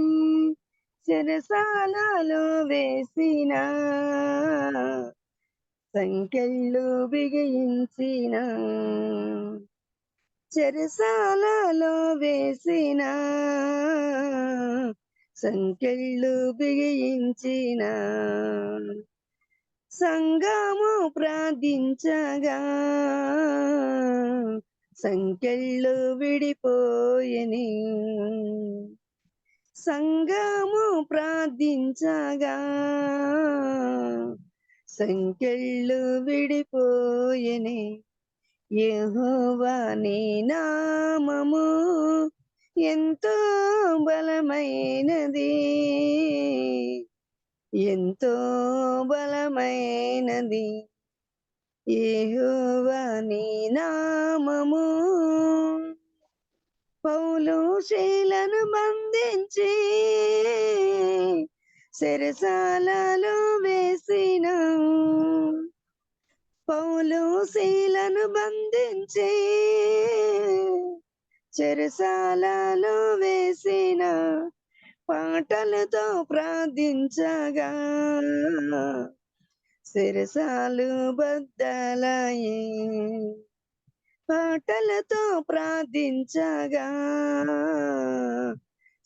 చెరసాలలో వేసిన సంకెళ్ళు బిగించిన, చెరసాలలో వేసిన సంకెళ్ళు బిగించిన. సంఘము ప్రార్థించగా సంకెళ్ళు విడిపోయెని, సంఘము ప్రార్థించగా సంకెళ్ళు విడిపోయెని. యెహోవా నీ నామము ఎంతో బలమైనది, ఎంతో బలమైనది. యెహోవా నీ నామము పౌలు శీలను బంధించి చెరసాలలో వేసిన, పౌలు శీలను బంధించి చెరసాలలో వేసిన, పాటలతో ప్రార్థించగా చెరసాలు బద్దలాయే, పాటలతో ప్రార్థించగా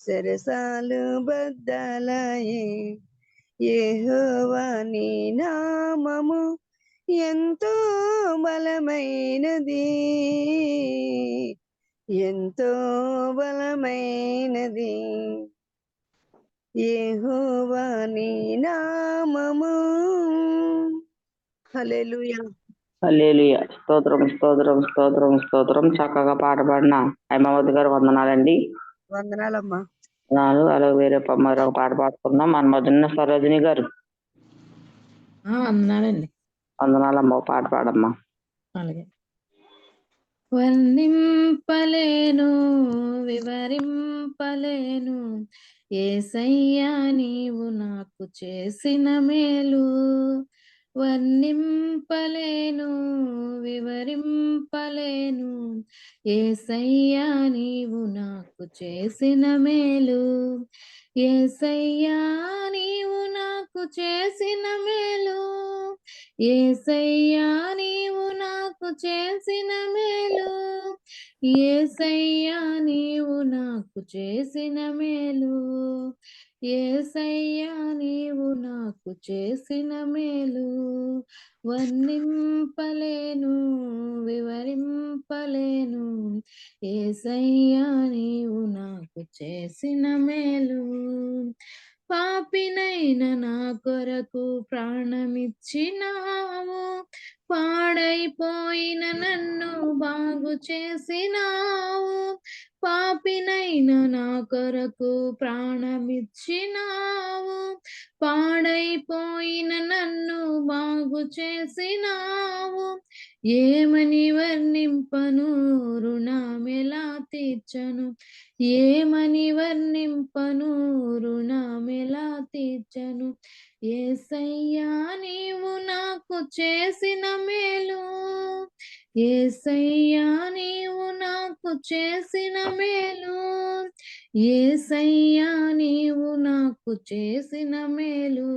చెరసాలు బద్దలాయే. యెహోవా నీ నామము ఎంతో బలమైనది, ఎంతో బలమైనది యెహోవా నీ నామము. హల్లెలూయా. హల్లెలూయా. స్తోత్రం స్తోత్రం స్తోత్రం స్తోత్రం. చక్కగా పాట పాడిన హైమావతి గారు వందనాలండి. వందనాలమ్మా. అలాగే వేరే మరొక పాట పాడుకుందాం. మన మధున్న సరోజిని గారు వందనాలండి. వందనాలమ్మ. ఒక పాట పాడమ్మా. అలాగే. వర్ణింపలేను వివరింపలేను యేసయ్యా నీవు నాకు చేసిన మేలు. వర్ణింపలేను వివరింపలేను యేసయ్యా నీవు నాకు చేసిన మేలు. యేసయ్యా నీవు నాకు చేసిన మేలు. యేసయ్యా నీవు నాకు చేసిన మేలు. యేసయ్యా నీవు నాకు చేసిన మేలు. యేసయ్యా నీవు నాకు చేసిన మేలు. వర్ణింపలేను వివరింపలేను యేసయ్యా నీవు నాకు చేసిన మేలు. పాపినైన నా కొరకు ప్రాణమిచ్చినావు, పాడైపోయిన నన్ను బాగు చేసినావు. పాపినైన నా కొరకు ప్రాణమిచ్చినావు, పాడైపోయిన నన్ను బాగు చేసినావు. ఏమని వర్ణింపను రుణమెలా తీర్చను, ఏమని వర్ణింపను రుణమెలా తీర్చను. యేసయ్యా నీవు నాకు చేసిన మేలు. యేసయ్యా నీవు నాకు చేసిన మేలు. యేసయ్యా నీవు నాకు చేసిన మేలు.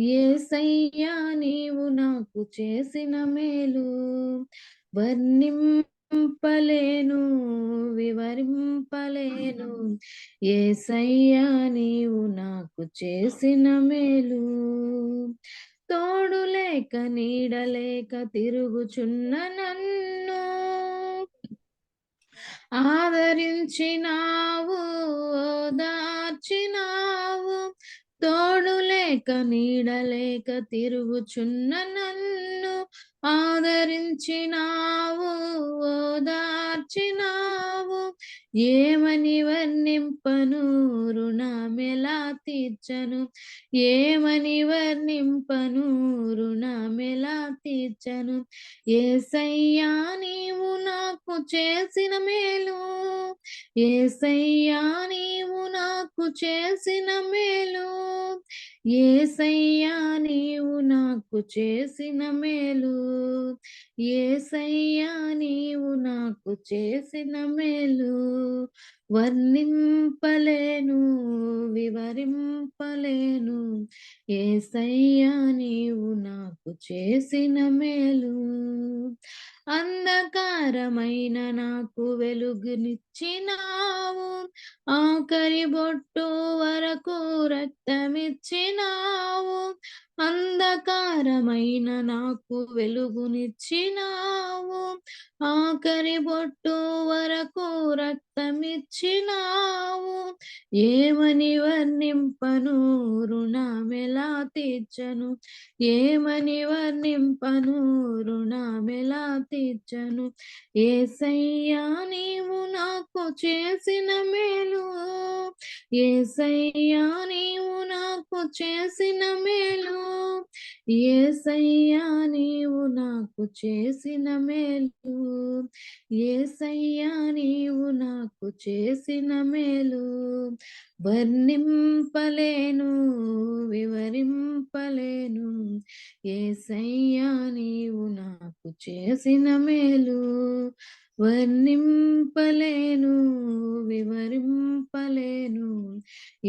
యేసయ్యా నీవు నాకు చేసిన మేలు. వర్ణింపలేను వివరింపలేను యేసయ్యా నీవు నాకు చేసిన మేలు. తోడు లేక నీడలేక తిరుగుచున్న నన్ను ఆదరించినావు, ఓదార్చినావు. తోడు లేక నీడలేక తిరుగుచున్న నన్ను ఆదరించినావు, ఓదార్చినావు. ఏమని వర్ణింపను రుణమెలా తీర్చను, ఏమని వర్ణింపను రుణమెలా తీర్చను. యేసయ్యా నీవు నాకు చేసిన మేలు. యేసయ్యా నీవు నాకు చేసిన మేలు. యేసయ్యా నీవు నాకు చేసిన మేలు. యేసయ్యా నీవు నాకు చేసిన మేలు. వర్ణింపలేను వివరింపలేను యేసయ్యా నీవు నాకు చేసిన మేలు. అంధకారమైన నాకు వెలుగునిచ్చినావు, ఆఖరి బొట్టు వరకు రక్తమిచ్చినావు. అంధకారమైన నాకు వెలుగునిచ్చినావు, ఆఖరి బొట్టు వరకు రక్తమిచ్చినావు. ఏమని వర్ణింపను రుణమెలా తీర్చను, ఏమని వర్ణింపను రుణమెలా తీర్చను. యేసయ్యా నీవు నాకు చేసిన మేలు. యేసయ్యా నీవు నాకు చేసిన మేలు. యేసయ్యా నీవు నాకు చేసిన మేలు. యేసయ్యా నీవు నాకు చేసిన మేలు. వర్ణింపలేను వివరింపలేను యేసయ్యా నీవు నాకు చేసిన మేలు. వర్ణింపలేను వివరింపలేను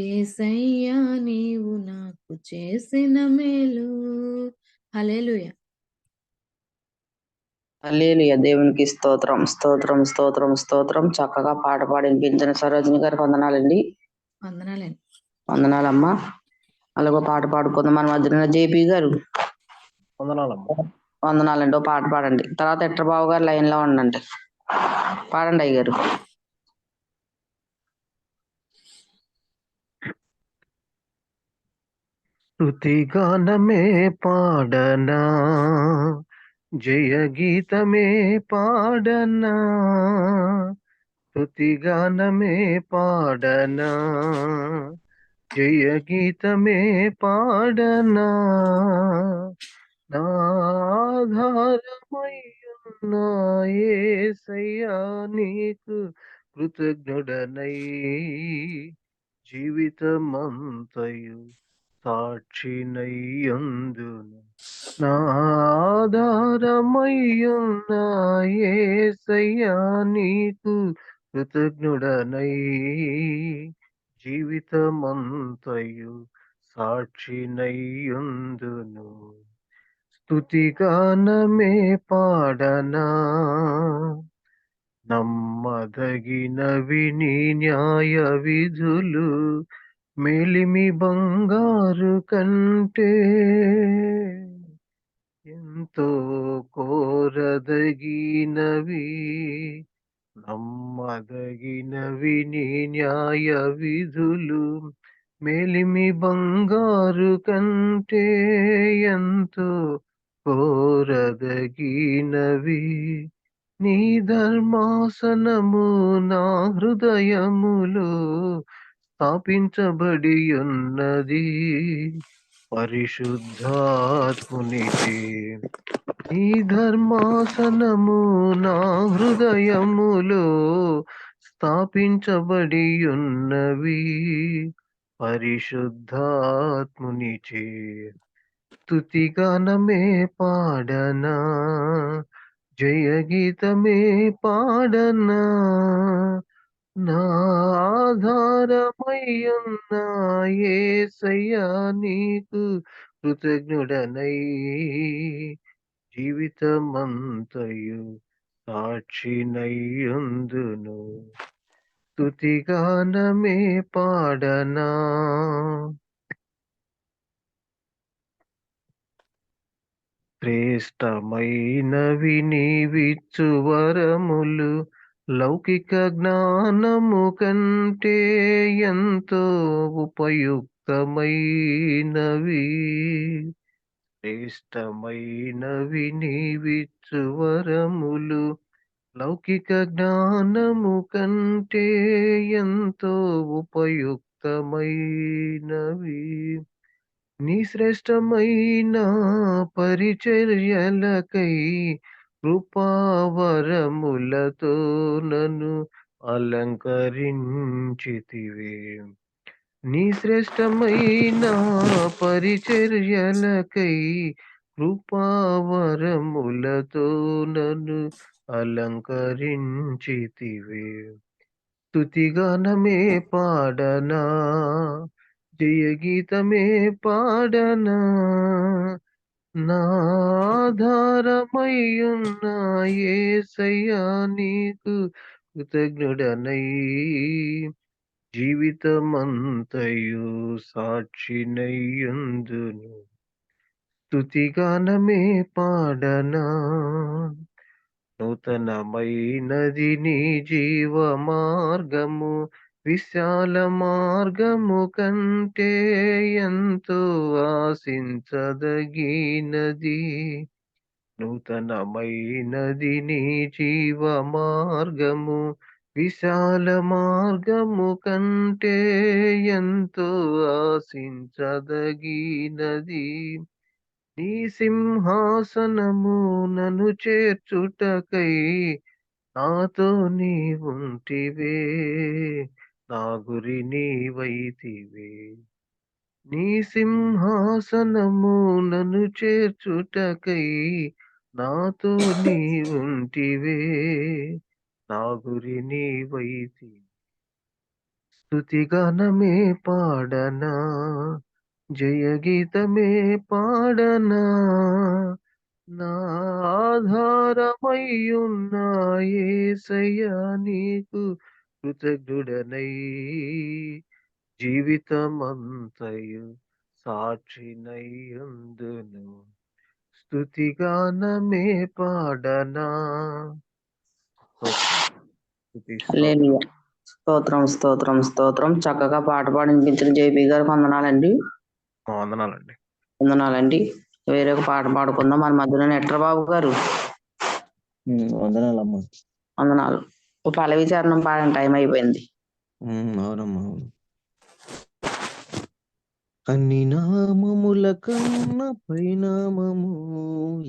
యేసయ్యా నీవు నాకు చేసిన మేలు. హల్లెలూయా. హల్లెలూయా. దేవునికి స్తోత్రం స్తోత్రం స్తోత్రం స్తోత్రం. చక్కగా పాట పాడి వినిపించిన సరోజిని గారికి వందనాలండి. వందనాలండి. వందనాలమ్మా. అలాగే పాట పాడుకుందాం. మన మధ్యన జేపీ గారు వందనాలమ్మా. వందనాలండి. ఓ పాట పాడండి. తర్వాత ఎట్రబాబు గారు లైన్ లో ఉండండి. పాడండి అయ్యారు. స్తుతిగానమే పాడనా, జయ గీతమే పాడనా, స్తుతిగానమే పాడనా, జయ గీతమే పాడనా, నాధారమయ్యున్న యేసయ్యా నీకు కృతజ్ఞుడనై జీవితమంతయు సాక్షినయ్యందును, నాధారమయ్యున్న యేసయ్యా నీకు కృతజ్ఞుడనై జీవితమంతయు సాక్షినయ్యుందును, స్తుతిగానమే పాడనా, నమ్మదగినవి నీ న్యాయ విధులు, మేలిమి బంగారు కంటే ఎంతో కోరదగినవి, నమ్మదగినవి నీ న్యాయ విధులు, మేలిమి బంగారు కంటే ఎంతో కోరదగినవి, నీ ధర్మాసనము నా హృదయములో స్థాపించబడి ఉన్నది, పరిశుద్ధాత్మునిచే నీ ధర్మాసనము నా హృదయములో స్థాపించబడి ఉన్నవి, పరిశుద్ధాత్మునిచే స్తుతిగానమే పాడనా, జయ గీతమే పాడనా, నా ఆధారమయ్యున్న యేసయ్యా నీకు కృతజ్ఞుడనై జీవితమంతయు సాక్షినయ్యుందును, స్తుతిగానమే పాడనా. శ్రేష్టమైనవి నీవిచ్చు వరములు, లౌకిక జ్ఞానము కంటే ఎంతో ఉపయుక్తమైనవి, శ్రేష్టమైనవి నీవిచ్చు వరములు, లౌకిక జ్ఞానము కంటే ఎంతో ఉపయుక్తమైనవి, నీ శ్రేష్టమైన పరిచర్యలకై కృపావరములతో నన్ను అలంకరించితివే, నీ శ్రేష్టమైన పరిచర్యలకై కృపావరములతో నన్ను అలంకరించితివే, స్తుతిగానమే పాడనా, జయ గీతమే పాడనా, నా ఆధారమయ్యున్న యేసయ్యా నీకు కృతజ్ఞుడనై జీవితమంతయు సాక్షినయ్యుందును, స్తుతిగానమే పాడనా, నూతనమైనది నీ జీవ మార్గము, విశాల మార్గము కంటే ఎంతో ఆశించదగినది, నూతనమైనది నీ జీవ మార్గము, విశాల మార్గము కంటే ఎంతో ఆశించదగినది, నీ సింహాసనము నన్ను చేర్చుటకై నాతో నీవుంటివే, నా గురి నీవైతివే, నీ సింహాసనము నన్ను చేర్చుటకై నాతో నీవుంటివే, నా గురి నీవైతివే, స్తుతిగానమే పాడనా, జయ గీతమే పాడనా, నా ఆధారమయ్యున్న యేసయ్యా నీకు కృతజ్ఞుడనై జీవితమంతయు సాక్షినయ్యుందును, స్తుతిగానమే పాడనా. స్తోత్రం, స్తుతి, స్తోత్రం. హల్లెలూయా. స్తోత్రం స్తోత్రం స్తోత్రం. చక్కగా పాట పాడిపించిన జేపీ గారు వందనాలండి. వందనాలండి. వందనాలండి. వేరొక పాట పాడుకుందాం. మన మధ్యలో నెట్రబాబు గారు వందనాలమ్మా. వందనాలు. ఓ పల్లవి చరణం పాడండి, టైం అయిపోయింది. అవునమ్మా, అవును. అన్ని నామముల కన్నా పైనామము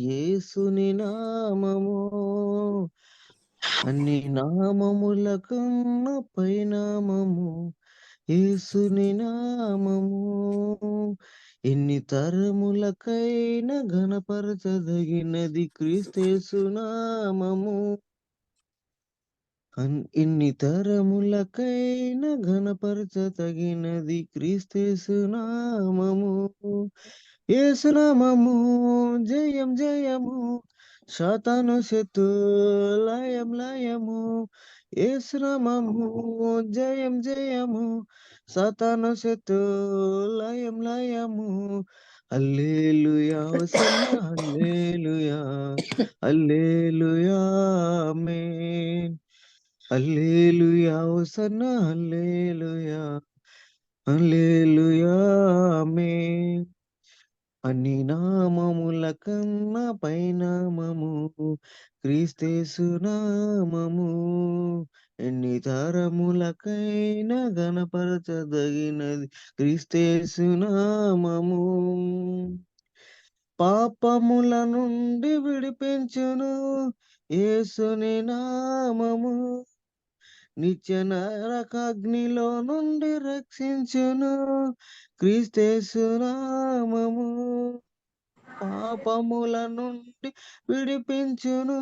యేసుని నామము. అన్ని నామముల కన్నా పైనామము యేసుని నామము. ఎన్ని తరములకైనా ఘనపరచదగినది క్రీస్తేసు నామము. ఎన్ని తరములకైనా ఘనపరచతగినది క్రీస్తేసు నామము. యేసునామము జయం జయము, సాతాను శతు లయం లయము. యేసునామము జయం జయము, సాతాను శతు లయం లయము. హల్లెలూయా హోసన్నా హల్లెలూయా, హల్లెలూయా ఆమేన్. హల్లెలూయా హోసన్నా హల్లెలూయా, హల్లెలూయా ఆమేన్. అన్ని నామముల కన్నా పైనామము క్రీస్తేసు నామము. ఎన్ని తరములకైనా ఘనపరచదగినది క్రీస్తేసు నామము. పాపముల నుండి విడిపించును యేసుని నామము. నిత్య నరకాగ్నిలో నుండి రక్షించును క్రీస్తేసు నామము. పాపముల నుండి విడిపించును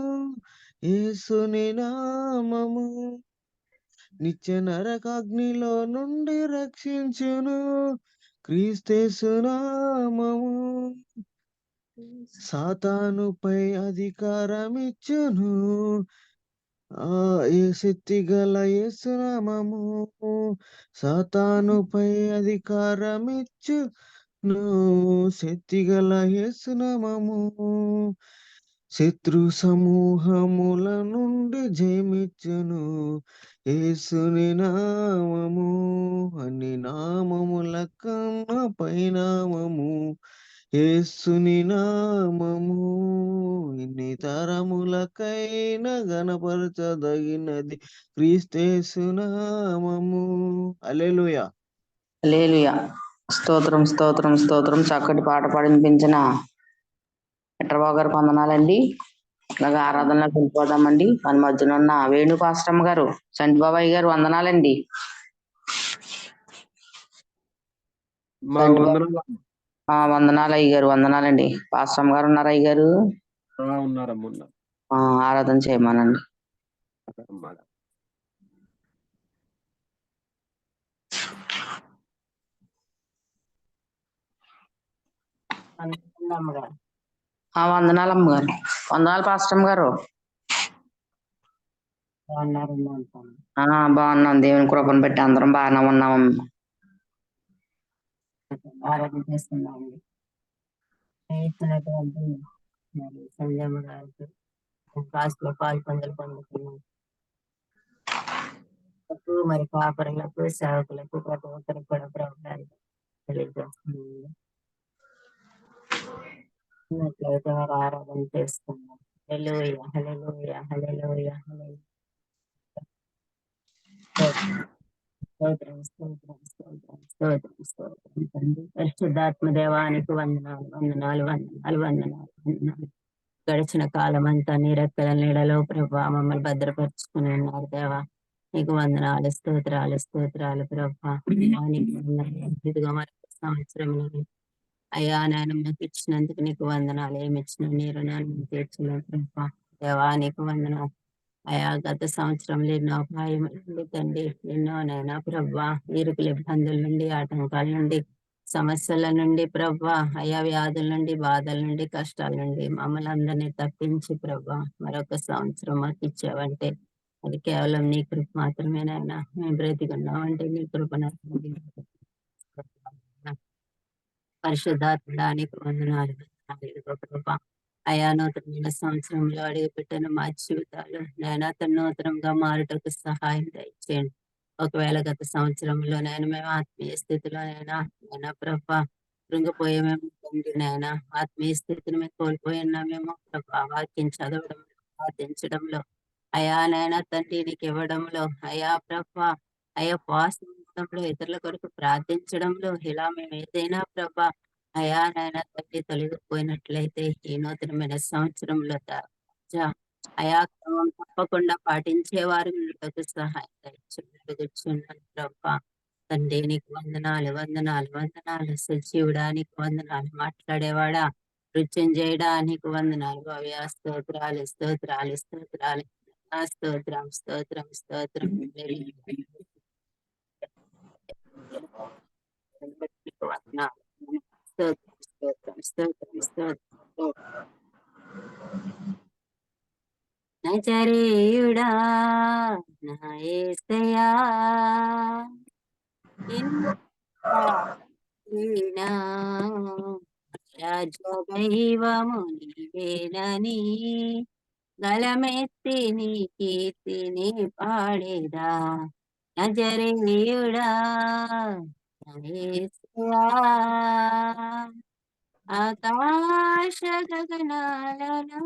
యేసుని నామము. నిత్య నరకాగ్నిలో నుండి రక్షించును క్రీస్తేసు నామము. సాతానుపై అధికారమిచ్చును ఏ శక్తి గల యేసునామము. సాతానుపై అధికారమిచ్చును శక్తి గల యేసునామము. శత్రు సమూహముల నుండి జయమిచ్చును యేసుని నామము. అన్ని నామముల కన్నా పైనామము యేసుని నామము. ఇన్ని తరములకైనా ఘనపరచదగినది క్రీస్తేసు నామము. హల్లెలూయా. హల్లెలూయా. స్తోత్రం స్తోత్రం స్తోత్రం. చక్కటి పాట పాడిపించిన నెట్రబాబు గారికి వందనాలండి. అలాగే ఆరాధనలోకి వెళ్ళిపోదామండి. మన మధ్యన ఉన్న వేణు పాస్టమ్ గారు, చంటిబాబాయ్ గారు వందనాలండి. మా వందనాలు. వందనాలు అయ్య గారు, వందనాలండి. పాస్టమ్ గారు ఉన్నారా అయ్య గారు? ఉన్నారమ్మ, ఉన్నారు. ఆరాధన చేయమనండి. వందనాలు అమ్మగారు. వందనాలు పాస్టమ్ గారు. బాగున్నాం, దేవుని కృపను పెట్టి అందరం బాగానే ఉన్నామమ్మా. ఆరాధన చేస్తున్నామండి. ఇస్తున్నటువంటి సంజయమ్మ గారికి క్లాస్ లో పాల్పొందలు పొందుతున్నాం. మరి కాపరులకు సేవకులకు ప్రతి ఒక్కరికి కూడా ప్రభుత్వాలు తెలియజేస్తున్నాం. మరి ఆరాధన చేస్తున్నాం. హల్లెలూయా హల్లెలూయా హల్లెలూయా హల్లెలూయా. స్తోత్రం స్తోత్రం స్తోత్రం స్తోత్రం స్తోత్రం తండ్రి. పరిశుద్ధాత్మ దేవానికి వందనాలు వందనాలు వందనాలు వందనాలు వందనాలు. గడిచిన కాలం అంతా నీ రెక్కల నీడలో ప్రభా మమ్మల్ని భద్రపరుచుకుని ఉన్నారు దేవా. నీకు వందనాలు స్తోత్రాలు స్తోత్రాలు ప్రభా. ఇదిగో మరి సంవత్సరం అయ్యా నాయన మాకు ఇచ్చినందుకు నీకు వందనాలు. ఏమి ఇచ్చిన నీరు నాన్న తీర్చిన ప్రభా దేవా నీకు వందనాలు. అయా గత సంవత్సరంలో ఎన్నో అపాయం తండ్రి, ఎన్నో నైనా ప్రభా ఇరుకుల ఇబ్బందుల నుండి, ఆటంకాల నుండి, సమస్యల నుండి ప్రభా, అయా వ్యాధుల నుండి, బాధల నుండి, కష్టాల నుండి మమ్మల్ని అందరినీ తప్పించి ప్రభా మరొక సంవత్సరం మాకు ఇచ్చావంటే అది కేవలం నీ కృప మాత్రమేనైనా. మేము బ్రతికున్నామంటే నీ కృప. పరిశుద్ధాత్మడానికి వందనాలు ప్రభా. అయా నూతనమైన సంవత్సరంలో అడుగుపెట్టిన మా జీవితాలు నేను నూతనంగా మారుటకు సహాయం దయచేయండి. ఒకవేళ గత సంవత్సరంలో మేము ఆత్మీయ స్థితిలో నేను ప్రభా కృంగిపోయామేమో తండ్రి, ఆత్మీయ స్థితిని మేము కోల్పోయినామేమో ప్రభా, వాక్యం చదవడం ప్రార్థించడంలో అయా తండ్రి నీకు ఇవ్వడంలో అయా ప్రభా, అయా ఉపవాసంలో ఇతరుల కొరకు ప్రార్థించడంలో ఇలా మేము ఏదైనా ప్రభా అయా తండ్రి తొలగిపోయినట్లయితే ఈ నూతనమైన సంవత్సరంలో అయా క్రమం తప్పకుండా పాటించేవారు సహాయం దయచేస్తున్నాను ప్రభా. తండ్రి నీకు వందనాలు వందనాలు వందనాలు. సజీవుడానికి వందనాలు. మాట్లాడేవాడా మృత్యుంజయడానికి వందనాలు. భవ్య స్తోత్రాలు స్తోత్రాలు స్తోత్రాలు. స్తోత్రం స్తోత్రం స్తోత్రం. వందనాలు. స్తోత్రం స్తోత్రం స్తోత్రం స్తోత్రం. నజరేయుడా నా యేసయ్యా, రాజదైవము నీవేనని గలమెత్తి నీ కీర్తిని పాడేదా. నజరేయుడా నా యేసయ్యా, ఆకాశ గగనాలను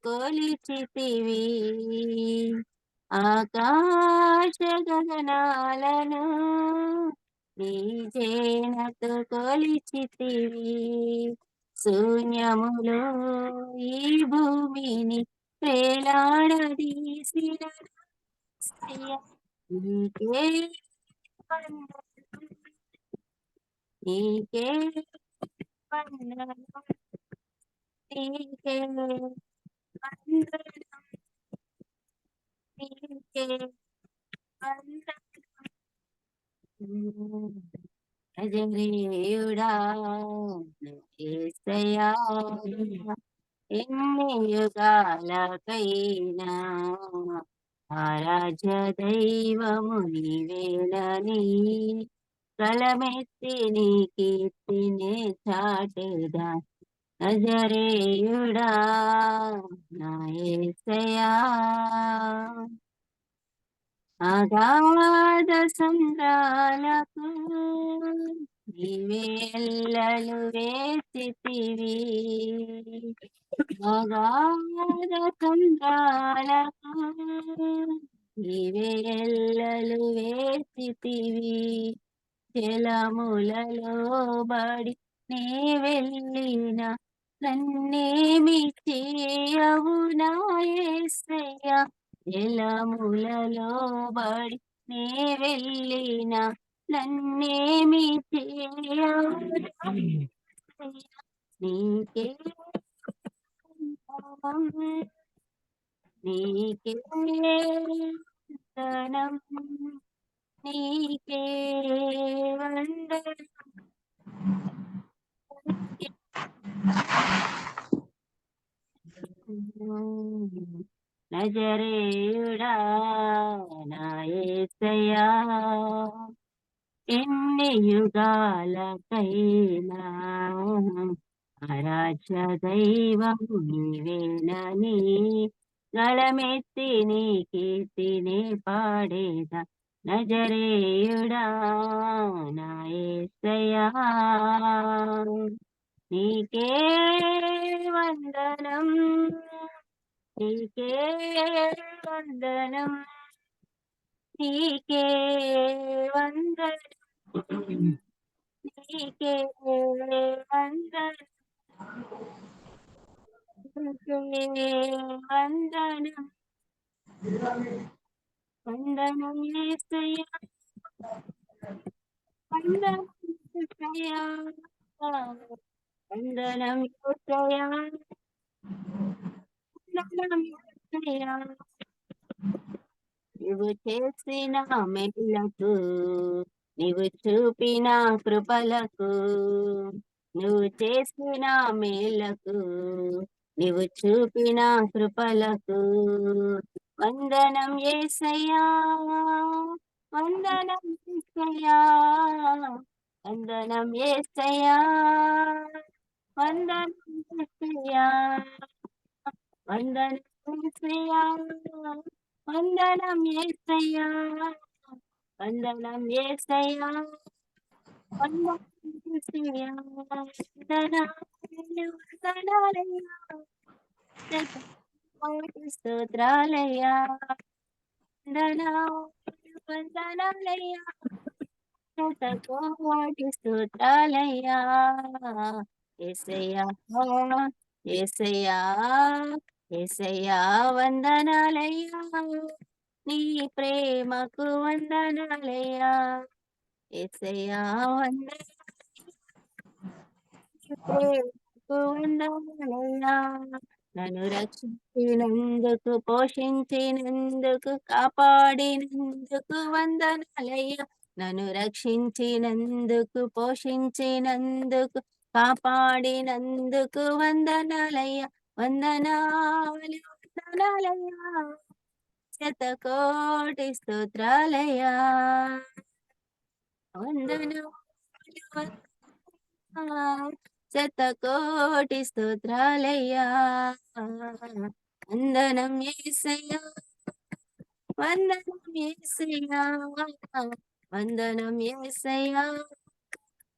కొలిచితివి, ఆకాశ గగనాలను నీ జేనతో కొలిచితివి. శూన్యములో ఈ భూమిని వేలాడదీసిన నీకే నీకే నీకే నజరేయుడా యేసయ్యా, ఎన్ని యుగాలకైనా ఆరాధ్య దైవము నీవేనని గలమెత్తి నీ కీర్తిని చాటేదా. నజరేయుడా నా యేసయ్యా, అగాధ సంద్రాలకు నీవేళ్ళలు వేసితివి, అగాధ సంద్రాలకు నీవేళ్ళలు వేసితివి. జలములలో బడి నీ వెళ్ళిన నన్నేమి చేయవు నా యేసయ్యా. జలములలో బడి నీ వెళ్ళిన నన్నేమి చేయవు నీకే నీకే వందనం, నీకే వందనం. నజరేయుడా నా యేసయ్యా, ఎన్ని యుగాలకైనా ఆరాధ్య దైవము నీవేనని గళమెత్తి నీ కీర్తిని పాడేదా. నజరేయుడా నా యేసయ్యా, నీకే వందనం, నీకే వందనం, నీకే వందనం, నీకే వందనం, నీకే వందనం. వందనం యేసయ్యా, వందనం యేసయ్యా, వందనం యేసయ్యా, వందనం యేసయ్యా. నువ్వు చేసిన మేలకు, నీవు చూపిన కృపలకు, నువ్వు చేసిన మేలకు, నీవు చూపిన కృపలకు వందనం యేసయ్యా, వందనం యేసయ్యా, వందనం యేసయ్యా, వందనం యేసయ్యా, వందనం యేసయ్యా, వందనం యేసయ్యా, వందనం యేసయ్యా, వందనం యేసయ్యా, వందనాలయ్యా, కోటి స్తోత్రాలయ్యా, వందనాలయ్యా, కోటి స్తోత్రాలయ్యా. యేసయ్యా, యేసయ్యా, యేసయ్యా, వందనాలయ్యా, నీ ప్రేమకు వందనాలయ్యా. యేసయ్యా, ప్రేమకు వందనాలయ్యా, నన్ను రక్షించినందుకు, పోషించినందుకు, కాపాడినందుకు వందనాలయ్యా. నన్ను రక్షించినందుకు, పోషించినందుకు, కాపాడినందుకు వందనాలయ్యా. వందనాలు వందనాలయ్యా, శతకోటి స్తోత్రాలయ్యా. వందనాలు శతకోటి స్తోత్రాలయ్యా. వందనం యేసయ్యా, వందనం యేసయ్యా, వందనం యేసయ్యా,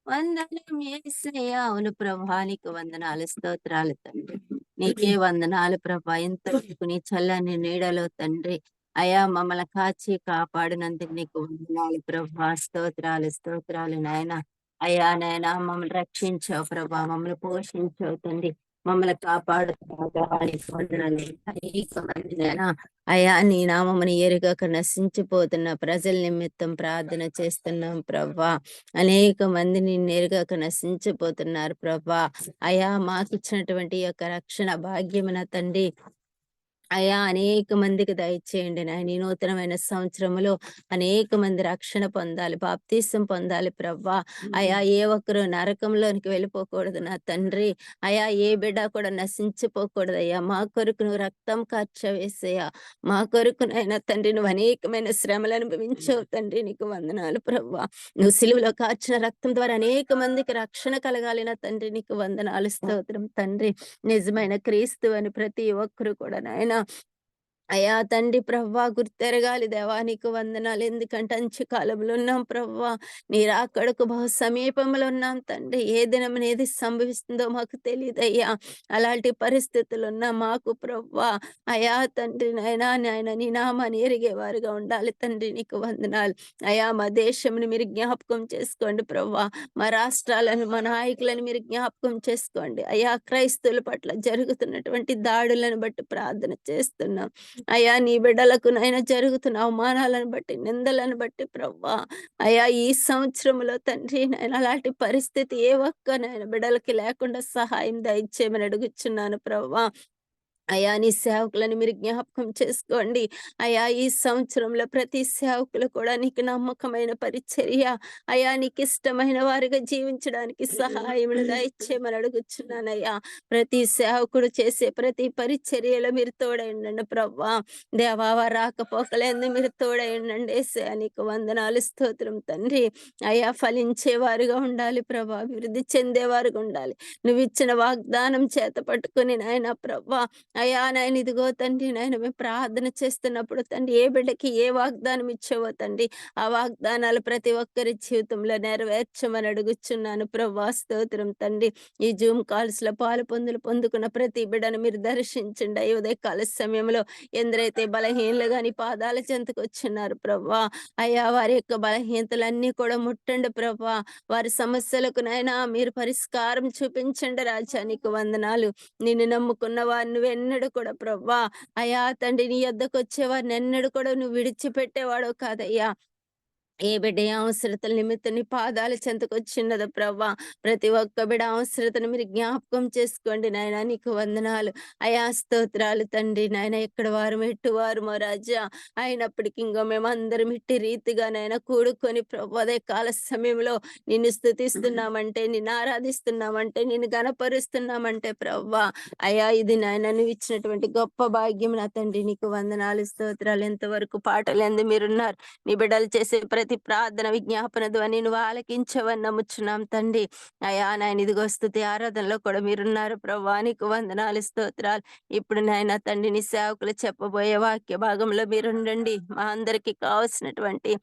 వందనం యేసయ్యా. అవును ప్రభా, నీకు వందనాలు, స్తోత్రాలు తండ్రి. నీకే వందనాలు ప్రభా. ఇంతవరకు నీ చల్లని నీడలో తండ్రి అయా మమ్మల్ని కాచి కాపాడినందుకు నీకు వందనాలు ప్రభా. స్తోత్రాలు స్తోత్రాలు నాయన. అయ్యా నాయన, మమ్మల్ని రక్షించావు ప్రభా, మమ్మల్ని పోషించావు తండ్రి, మమ్మల్ని కాపాడుతున్నాయినా. అయ్యా నీ నామముని ఎరుగక నశించిపోతున్న ప్రజల నిమిత్తం ప్రార్థన చేస్తున్నాం ప్రభా. అనేక మంది నిన్ను ఎరుగక నశించిపోతున్నారు ప్రభా. అయ్యా మాకు ఇచ్చినటువంటి యొక్క రక్షణ భాగ్యమున తండ్రి అయా అనేక మందికి దయచేయండి నాయన. ఈ నూతనమైన సంవత్సరములో అనేక మంది రక్షణ పొందాలి, బాప్తీసం పొందాలి ప్రభా. అయా ఏ ఒక్కరు నరకంలోనికి వెళ్ళిపోకూడదు నా తండ్రి. అయా ఏ బిడ్డ కూడా నశించిపోకూడదు అయ్యా. మా కొరకు నువ్వు రక్తం కార్చవేసయ్యా, మా కొరకునైనా తండ్రి నువ్వు అనేకమైన శ్రమలు అనుభవించావు తండ్రి. నీకు వందనాలు ప్రభా. నువ్వు సిలువలో కార్చిన రక్తం ద్వారా అనేక మందికి రక్షణ కలగాలి నా తండ్రి. నీకు వందనాలు, స్తోత్రం తండ్రి. నిజమైన క్రీస్తు అని ప్రతి ఒక్కరు కూడా నాయన అయా తండ్రి ప్రవ్వా గుర్తెరగాలి దేవా. నీకు వందనాలు. ఎందుకంటే అంచు కాలంలో ఉన్నాం ప్రవ్వా, నీ రాకడకు బహు సమీపంలో ఉన్నాం తండ్రి. ఏ దినం ఏది సంభవిస్తుందో మాకు తెలియదయ్యా. అలాంటి పరిస్థితులు ఉన్నా మాకు ప్రవ్వా అయా తండ్రి నాయన నీ నామాన్ని ఎరిగేవారుగా ఉండాలి తండ్రి. నీకు వందనాలు అయా. మా దేశంని మీరు జ్ఞాపకం చేసుకోండి ప్రవ్వా. మా రాష్ట్రాలను, మా నాయకులను మీరు జ్ఞాపకం చేసుకోండి అయా. క్రైస్తవుల పట్ల జరుగుతున్నటువంటి దాడులను బట్టి ప్రార్థన చేస్తున్నాం అయ్యా. నీ బిడ్డలకు నైనా జరుగుతున్న అవమానాలను బట్టి, నిందలను బట్టి ప్రవ్వా అయ్యా, ఈ సంవత్సరంలో తండ్రి నేను అలాంటి పరిస్థితి ఏ ఒక్క నాయన బిడ్డలకి లేకుండా సహాయం దయచేయమని అడుగుచున్నాను ప్రవ్వా. అయా నీ సేవకులను మీరు జ్ఞాపకం చేసుకోండి అయా. ఈ సంవత్సరంలో ప్రతి సేవకులు కూడా నీకు నమ్మకమైన పరిచర్య అయా, నీకు ఇష్టమైన వారిగా జీవించడానికి సహాయం దయచేయమని అడుగుచున్నానయ్యా. ప్రతి సేవకుడు చేసే ప్రతి పరిచర్యలో మీరు తోడైండండి ప్రవ్వా. దేవా రాకపోకలేందు మీరు తోడైండండి యేసయ్యా. నీకు వందనాలు, స్తోత్రం తండ్రి. అయా ఫలించేవారుగా ఉండాలి ప్రభా, అభివృద్ధి చెందేవారుగా ఉండాలి. నువ్వు ఇచ్చిన వాగ్దానం చేత పట్టుకుని నాయన ప్రభా అయ్యా నాయన ఇదిగో తండ్రి నాయన మేము ప్రార్థన చేస్తున్నప్పుడు తండ్రి ఏ బిడ్డకి ఏ వాగ్దానం ఇచ్చావో తండ్రి ఆ వాగ్దానాలు ప్రతి ఒక్కరి జీవితంలో నెరవేర్చమని అడుగుచున్నాను ప్రభా. స్తోత్రం తండ్రి. ఈ జూమ్ కాల్స్ లో పాలు పొందుకున్న ప్రతి బిడ్డను మీరు దర్శించండి. ఈ ఉదయకాల సమయంలో ఎందరైతే బలహీనలుగా నీ పాదాల చెంతకు వచ్చిన్నారు ప్రభా అయ్యా, వారి యొక్క బలహీనతలన్నీ కూడా ముట్టండి ప్రభా. వారి సమస్యలకు నైనా మీరు పరిష్కారం చూపించండి రాజా. నీకు వందనాలు. నిన్ను నమ్ముకున్న వారిని ఎన్నడూ కూడా ప్రభా అయ్యా తండ్రి నీ యొద్దకు వచ్చేవారిని ఎన్నడూ కూడా నువ్వు విడిచిపెట్టేవాడు కాదయ్యా. ఏ బిడ్డ అవసరతల నిమిత్తం నీ పాదాల చెంతకొచ్చిన్నదో ప్రభా, ప్రతి ఒక్క బిడ్డ అవసరతను మీరు జ్ఞాపకం చేసుకోండి నాయన. నీకు వందనాలు అయా, స్తోత్రాలు తండ్రి నాయన. ఎక్కడ వారు ఎట్టువారు మా రాజా అయినప్పటికీ ఇంకా మేమందరం ఇట్టి రీతిగా నాయన కూడుకొని ప్రభు అదే కాల సమయంలో నిన్ను స్తుతిస్తున్నామంటే, నిన్ను ఆరాధిస్తున్నామంటే, నిన్ను గణపరుస్తున్నామంటే ప్రభా అయా ఇది నాయన నువ్వు ఇచ్చినటువంటి గొప్ప భాగ్యం నా తండ్రి. నీకు వందనాలు, స్తోత్రాలు. ఎంతవరకు పాటలు ఎందు మీరున్నారు. నీ బిడ్డలు చేసే ప్రతి ప్రతి ప్రార్థన విజ్ఞాపన ధ్వని నువ్వు ఆలకించవని నమ్ముచున్నాం తండ్రి. అయా నాయన ఇదిగో స్తుతి ఆరాధనలో కూడా మీరున్నారు ప్రభా. నీకు వందనాలు స్తోత్రాలు. ఇప్పుడు నాయన తండ్రి నీ సేవకులు చెప్పబోయే వాక్య భాగంలో మీరుండండి. మా అందరికి కావలసినటువంటి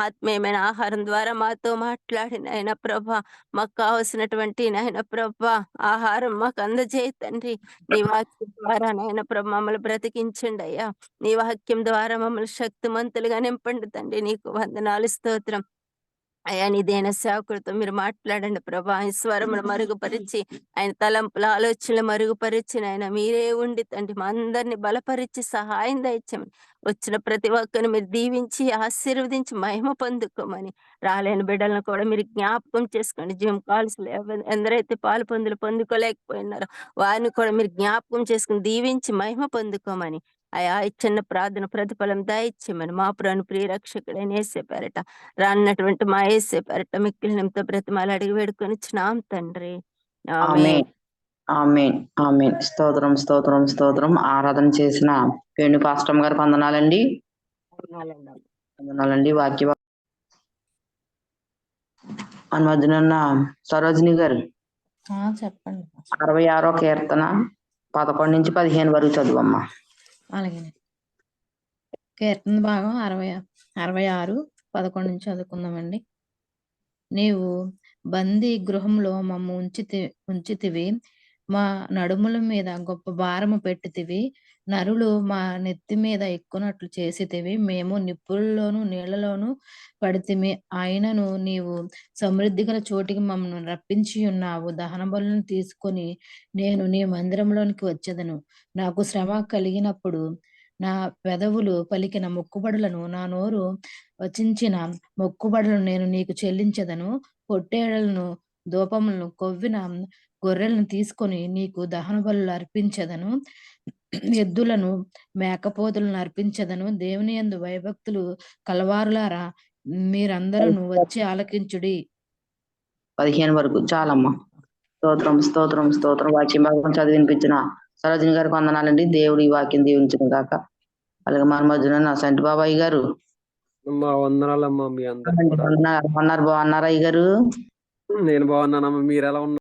ఆత్మీయమైన ఆహారం ద్వారా మాతో మాట్లాడి నాయన ప్రభా, మాకు కావలసినటువంటి నాయన ప్రభా ఆహారం మాకు అందజేయ తండ్రి. నీ వాక్యం ద్వారా నాయన ప్రభా మమ్మల్ని బ్రతికించండి అయ్యా. నీ వాక్యం ద్వారా మమ్మల్ని శక్తిమంతులుగా నింపండి తండ్రి. నీకు వందనాలు స్తోత్రం. అయ్యా నీదైన సేవకుడితో మీరు మాట్లాడండి ప్రభా. ఆయన స్వరమును మరుగుపరిచి, ఆయన తలంపుల ఆలోచనలు మరుగుపరిచి నాయన మీరే ఉండి తండ్రి మా అందరిని బలపరిచి సహాయం దయచేయమని, వచ్చిన ప్రతి ఒక్కరిని మీరు దీవించి ఆశీర్వదించి మహిమ పొందుకోమని, రాలేని బిడ్డలను కూడా మీరు జ్ఞాపకం చేసుకోండి. జిమ్ కాల్స్ ఎందరైతే పాలు పొందుకోలేకపోయినారో వారిని కూడా మీరు జ్ఞాపకం చేసుకుని దీవించి మహిమ పొందుకోమని, అయా ఈ చిన్న ప్రార్థన ప్రతిఫలం దయచేయమని మా ప్రాణ ప్రియ రక్షకుడైన యేసే పేరట, రానున్నటువంటి మా యేసే పేరట మిక్కిలి నిమిత్త బ్రతిమాలు అడిగి వేడుకొనిచున్నాం తండ్రి. ఆమేన్. ఆమేన్ ఆమేన్. స్తోత్రం స్తోత్రం స్తోత్రం. ఆరాధన చేసిన వేణు పాస్టమ్ గారికి వందనాలండి. వందనాలండి. వాక్య మన మధ్యన ఉన్న సరోజిని గారు చెప్పండి. 66వ కీర్తన 11 నుంచి 15 వరకు చదువమ్మా. అలాగే. కీర్తన భాగం 66 11 నుంచి చదువుకుందామండి. నీవు బందీ గృహంలో మమ్ము ఉంచితివి, మా నడుముల మీద గొప్ప భారము పెట్టితివి. నరులు మా నెత్తి మీద ఎక్కునట్లు చేసితివి. మేము నిప్పుల్లోను నీళ్లలోను పడితిమి, అయినను నీవు సమృద్ధి గల చోటికి మమ్మల్ని రప్పించి ఉన్నావు. దహన బలులను తీసుకొని నేను నీ మందిరంలోనికి వచ్చేదను. నాకు శ్రమ కలిగినప్పుడు నా పెదవులు పలికిన మొక్కుబడులను, నా నోరు వచించిన మొక్కుబడులను నేను నీకు చెల్లించదను. పొట్టేళ్లను, ధూపములను, కొవ్విన గొర్రెలను తీసుకొని నీకు దహన బలులు అర్పించదను. ఎద్దులను, మేకపోతులను అర్పించదను. దేవుని యందు భయభక్తులు కలవారులారా, మీరందరూ వచ్చి ఆలకించుడి. 15 వరకు చాలమ్మా. స్తోత్రం స్తోత్రం స్తోత్రం. వాక్యం భాగం చదివి వినిపించిన సరోజిని గారికి వందనాలండి. దేవుడు ఈ వాక్యం దీవించిన గాక. అలాగే మన మధ్యన ఉన్న సంటి బాబాయ్ గారు మా వందనాలమ్మా. మీ అందరికి కూడా బాగున్నారా అయ్య గారు? నేను బాగున్నానమ్మా. మీరు ఎలా ఉన్నారు?